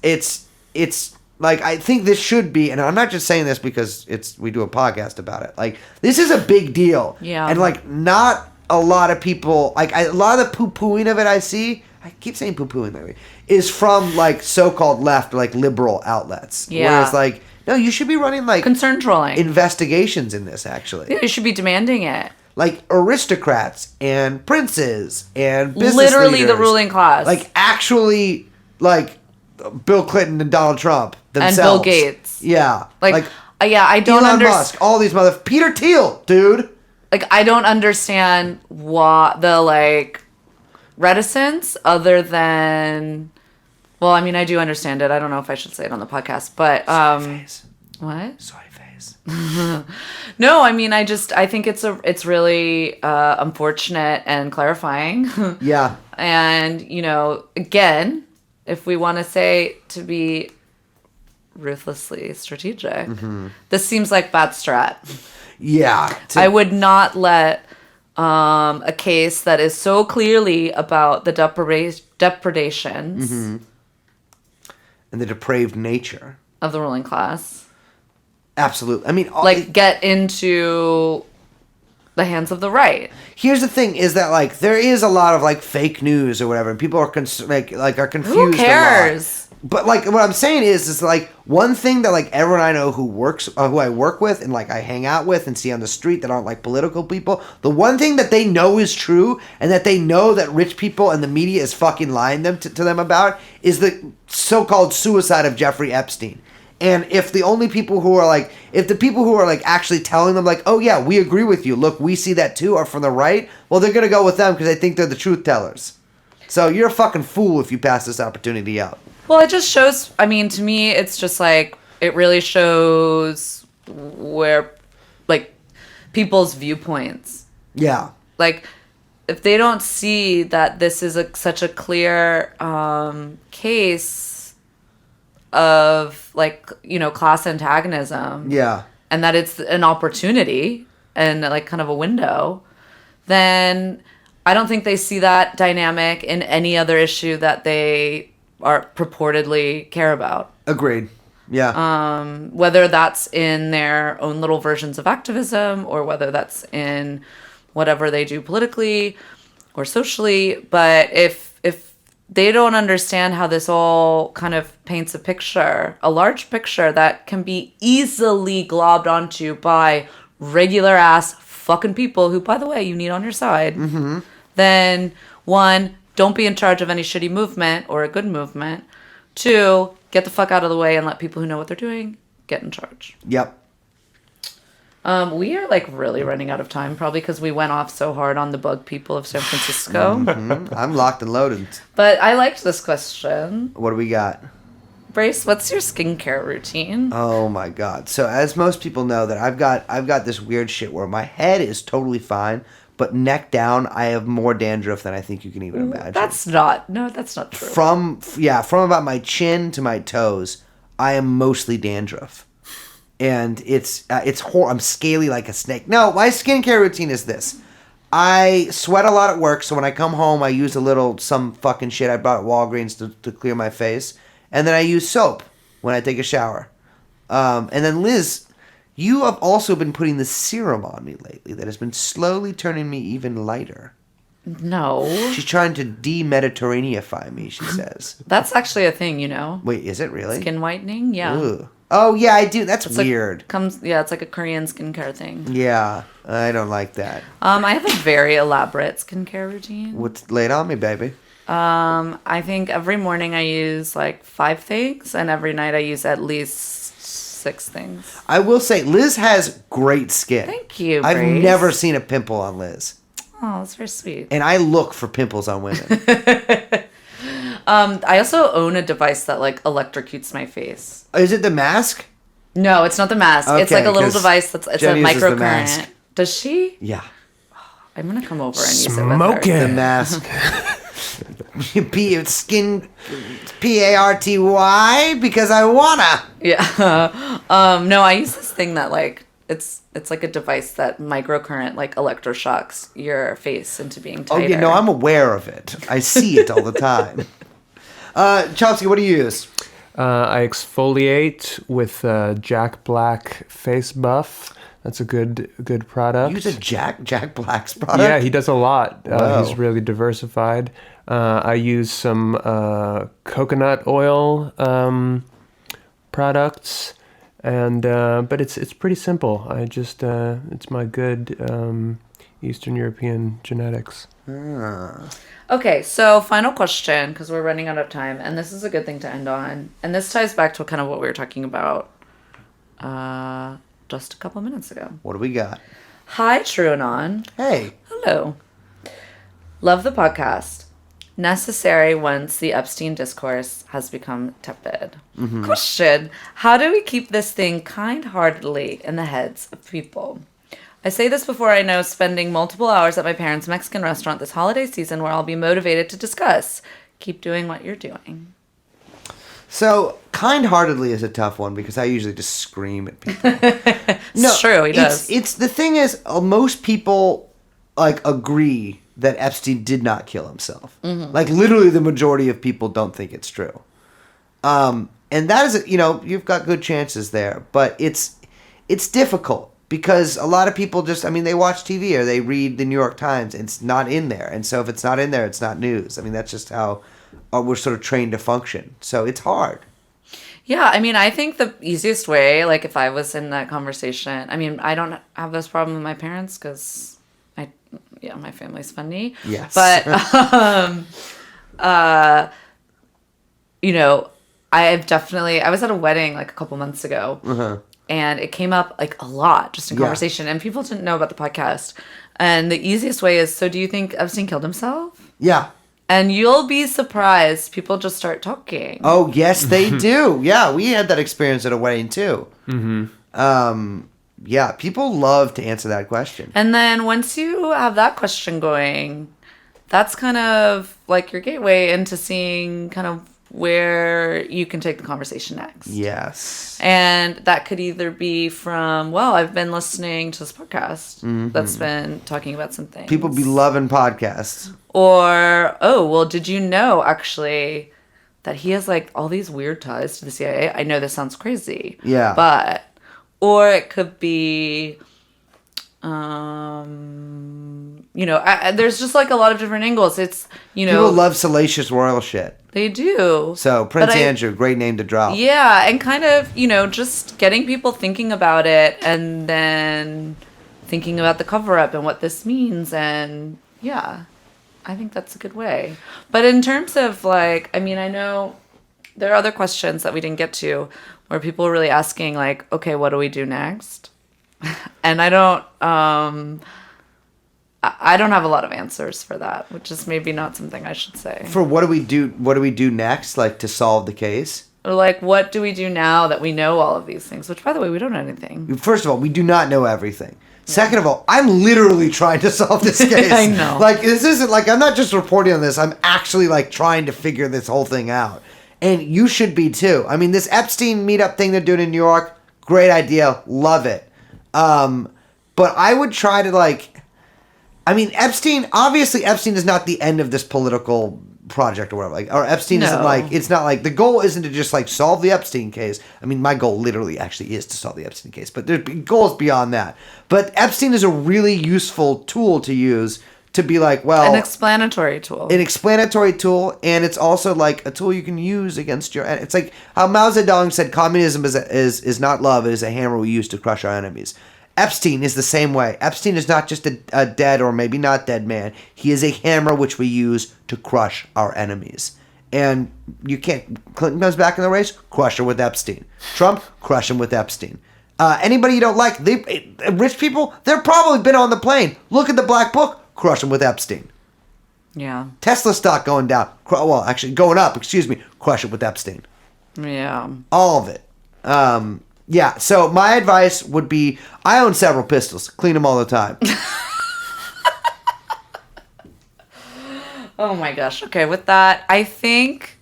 Speaker 2: like, I think this should be, and I'm not just saying this because we do a podcast about it. Like, this is a big deal.
Speaker 1: Yeah.
Speaker 2: And like, not a lot of people, like a lot of the poo-pooing of it I see, I keep saying poo-pooing lately, is from like so-called left, like liberal outlets.
Speaker 1: Yeah.
Speaker 2: Where it's like, no, you should be running like
Speaker 1: Concern trolling.
Speaker 2: investigations in this actually.
Speaker 1: You should be demanding it.
Speaker 2: Like aristocrats and princes and business
Speaker 1: Literally the
Speaker 2: leaders.
Speaker 1: ruling class.
Speaker 2: Like actually like Bill Clinton and Donald Trump themselves.
Speaker 1: And Bill Gates.
Speaker 2: Yeah.
Speaker 1: Like yeah, I don't
Speaker 2: Elon
Speaker 1: understand.
Speaker 2: Musk, all these Peter Thiel, dude.
Speaker 1: Like, I don't understand what the, like, reticence other than... Well, I mean, I do understand it. I don't know if I should say it on the podcast, but... What?
Speaker 2: Soy face.
Speaker 1: No, I mean, I think it's really unfortunate and clarifying.
Speaker 2: Yeah.
Speaker 1: And, again, if we want to say to be ruthlessly strategic, this seems like bad strat.
Speaker 2: Yeah.
Speaker 1: I would not let a case that is so clearly about the depredations
Speaker 2: And the depraved nature.
Speaker 1: of the ruling class,
Speaker 2: Absolutely. I mean,
Speaker 1: get into the hands of the right.
Speaker 2: here's the thing: is that like there is a lot of like fake news or whatever, and people are are confused.
Speaker 1: Who cares?
Speaker 2: A lot. But like what I'm saying is like one thing that like everyone I know who I work with and like I hang out with and see on the street that aren't like political people, the one thing that they know is true and that they know that rich people and the media is fucking lying to them about is the so-called suicide of Jeffrey Epstein. And if the people who are like actually telling them like, oh yeah, we agree with you, look, we see that too, are from the right, well, they're gonna go with them because they think they're the truth tellers. So you're a fucking fool if you pass this opportunity out.
Speaker 1: Well, it just shows, I mean, to me, it's just like, it really shows where, like, people's viewpoints.
Speaker 2: Yeah.
Speaker 1: Like, if they don't see that this is such a clear case of, like, class antagonism.
Speaker 2: Yeah.
Speaker 1: And that it's an opportunity and, like, kind of a window, then I don't think they see that dynamic in any other issue that they are purportedly care about.
Speaker 2: Agreed. Yeah.
Speaker 1: Whether that's in their own little versions of activism or whether that's in whatever they do politically or socially. But if they don't understand how this all kind of paints a picture, a large picture that can be easily globbed onto by regular ass fucking people who, by the way, you need on your side. Mm-hmm. Then, one, don't be in charge of any shitty movement or a good movement. Two, get the fuck out of the way and let people who know what they're doing get in charge.
Speaker 2: Yep.
Speaker 1: We are like really running out of time, probably because we went off so hard on the bug people of San Francisco.
Speaker 2: I'm locked and loaded.
Speaker 1: But I liked this question.
Speaker 2: What do we got?
Speaker 1: Brace, what's your skincare routine?
Speaker 2: Oh my god. So as most people know that I've got this weird shit where my head is totally fine, but neck down I have more dandruff than I think you can even imagine.
Speaker 1: That's not true.
Speaker 2: From about my chin to my toes, I am mostly dandruff. And it's I'm scaly like a snake. No, my skincare routine is this. I sweat a lot at work, so when I come home, I use some fucking shit I bought at Walgreens to clear my face. And then I use soap when I take a shower. And then Liz, you have also been putting the serum on me lately that has been slowly turning me even lighter.
Speaker 1: No.
Speaker 2: She's trying to de-Mediterraneanify me, she says.
Speaker 1: That's actually a thing, you know?
Speaker 2: Wait, is it really?
Speaker 1: Skin whitening? Yeah.
Speaker 2: Ooh. Oh, yeah, I do. That's
Speaker 1: It's
Speaker 2: weird.
Speaker 1: It's like a Korean skincare thing.
Speaker 2: Yeah, I don't like that.
Speaker 1: I have a very elaborate skincare routine.
Speaker 2: Lay it on me, baby.
Speaker 1: I think every morning I use like 5 things, and every night I use at least 6 things.
Speaker 2: I will say, Liz has great skin.
Speaker 1: Thank you,
Speaker 2: I've
Speaker 1: Grace.
Speaker 2: never seen a pimple on Liz.
Speaker 1: Oh, that's very sweet.
Speaker 2: And I look for pimples on women.
Speaker 1: I also own a device that like electrocutes my face.
Speaker 2: Is it the mask?
Speaker 1: No, it's not the mask. It's
Speaker 2: Okay,
Speaker 1: like a little
Speaker 2: 'cause
Speaker 1: device it's
Speaker 2: Jen
Speaker 1: a
Speaker 2: uses the mask.
Speaker 1: microcurrent. Does she?
Speaker 2: Yeah.
Speaker 1: I'm gonna come over and use it with her.
Speaker 3: Smoking.
Speaker 2: The mask. Skin PARTY because I wanna.
Speaker 1: Yeah. No, I use this thing that like it's like a device that microcurrent like electroshocks your face into being
Speaker 2: Oh,
Speaker 1: tighter.
Speaker 2: yeah, no, I'm aware of it. I see it all the time. Chomsky, what do you use?
Speaker 3: I exfoliate with Jack Black Face Buff. That's a good product.
Speaker 2: Use a Jack Black's product?
Speaker 3: Yeah, he does a lot.
Speaker 2: Wow.
Speaker 3: He's really diversified. I use some coconut oil products, and but it's pretty simple. I just it's my good Eastern European genetics.
Speaker 1: Okay, so final question, because we're running out of time, and this is a good thing to end on. And this ties back to kind of what we were talking about just a couple minutes ago.
Speaker 2: What do we got?
Speaker 1: Hi, TrueAnon.
Speaker 2: Hey.
Speaker 1: Hello. Love the podcast. Necessary once the Epstein discourse has become tepid. Question: how do we keep this thing kind-heartedly in the heads of people? I say this before I know spending multiple hours at my parents' Mexican restaurant this holiday season where I'll be motivated to discuss. Keep doing what you're doing.
Speaker 2: So, kind-heartedly is a tough one because I usually just scream at people.
Speaker 1: It's true, he does.
Speaker 2: It's the thing is, most people like agree that Epstein did not kill himself. Like literally, the majority of people don't think it's true. And that is, you've got good chances there, but it's difficult because a lot of people they watch TV or they read the New York Times. And it's not in there, and so if it's not in there, it's not news. I mean, that's just how we're sort of trained to function. So it's hard.
Speaker 1: Yeah, I mean, I think the easiest way, like if I was in that conversation, I mean, I don't have this problem with my parents because my family's funny.
Speaker 2: Yes.
Speaker 1: But, I was at a wedding like a couple months ago and it came up like a lot just in conversation and people didn't know about the podcast. And the easiest way is, so do you think Epstein killed himself?
Speaker 2: Yeah.
Speaker 1: And you'll be surprised. People just start talking.
Speaker 2: Oh, yes, they do. Yeah, we had that experience at a wedding, too. Mm-hmm. Yeah, people love to answer that question.
Speaker 1: And then once you have that question going, that's kind of like your gateway into seeing kind of where you can take the conversation next.
Speaker 2: Yes.
Speaker 1: And that could either be from, well, I've been listening to this podcast that's been talking about some things.
Speaker 2: People be loving podcasts.
Speaker 1: Or, oh, well, did you know, actually, that he has, like, all these weird ties to the CIA? I know this sounds crazy.
Speaker 2: Yeah.
Speaker 1: Or it could be, there's just like a lot of different angles. It's,
Speaker 2: People love salacious royal shit.
Speaker 1: they do.
Speaker 2: So Prince
Speaker 1: But
Speaker 2: Andrew, great name to drop.
Speaker 1: Yeah, and kind of, just getting people thinking about it and then thinking about the cover up and what this means. And yeah, I think that's a good way. But in terms of like, I know there are other questions that we didn't get to where people are really asking like, okay, what do we do next? And I don't have a lot of answers for that, which is maybe not something I should say.
Speaker 2: For what do we do? What do we do next? Like to solve the case?
Speaker 1: Or like, what do we do now that we know all of these things? Which, by the way, we don't know anything.
Speaker 2: First of all, we do not know everything. Second of all, I'm literally trying to solve this case.
Speaker 1: I know.
Speaker 2: Like, this isn't like, I'm not just reporting on this. I'm actually like trying to figure this whole thing out. And you should be too. I mean, this Epstein meetup thing they're doing in New York, great idea. Love it. But I would try to obviously Epstein is not the end of this political project or whatever. Like, or Epstein isn't like, it's not like, the goal isn't to just like solve the Epstein case. I mean, my goal literally actually is to solve the Epstein case, but there's goals beyond that. But Epstein is a really useful tool to use to be like, well,
Speaker 1: An explanatory tool.
Speaker 2: And it's also like a tool you can use against your. It's like how Mao Zedong said, communism is not love; it is a hammer we use to crush our enemies. Epstein is the same way. Epstein is not just a dead or maybe not dead man. He is a hammer which we use to crush our enemies. And you can't. Clinton comes back in the race, crush her with Epstein. Trump, crush him with Epstein. Anybody you don't like, rich people, they've probably been on the plane. Look at the Black Book, crush them with Epstein.
Speaker 1: Yeah.
Speaker 2: Tesla stock going down. Well, actually going up, crush it with Epstein.
Speaker 1: Yeah.
Speaker 2: All of it. Yeah, so my advice would be, I own several pistols. Clean them all the time.
Speaker 1: Oh my gosh. Okay, with that, I think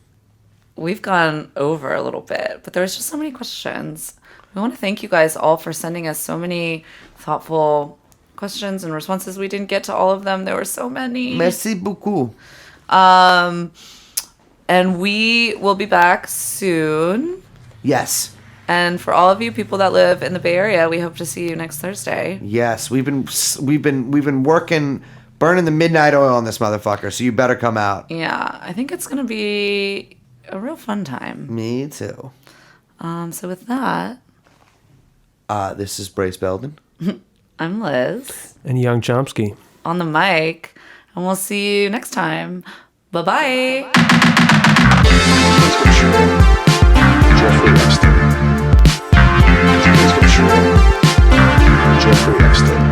Speaker 1: we've gone over a little bit, but there's just so many questions. We want to thank you guys all for sending us so many thoughtful questions and responses. We didn't get to all of them. There were so many.
Speaker 2: Merci beaucoup.
Speaker 1: And we will be back soon.
Speaker 2: Yes.
Speaker 1: And for all of you people that live in the Bay Area, we hope to see you next Thursday.
Speaker 2: Yes, we've been working, burning the midnight oil on this motherfucker, so you better come out.
Speaker 1: Yeah, I think it's going to be a real fun time.
Speaker 2: Me too.
Speaker 1: So with that,
Speaker 2: this is Brace Belden.
Speaker 1: I'm Liz.
Speaker 3: And Young Chomsky.
Speaker 1: On the mic. And we'll see you next time. Bye-bye.
Speaker 4: That's what you want. Jeffrey Epstein. That's what you want. Jeffrey Epstein.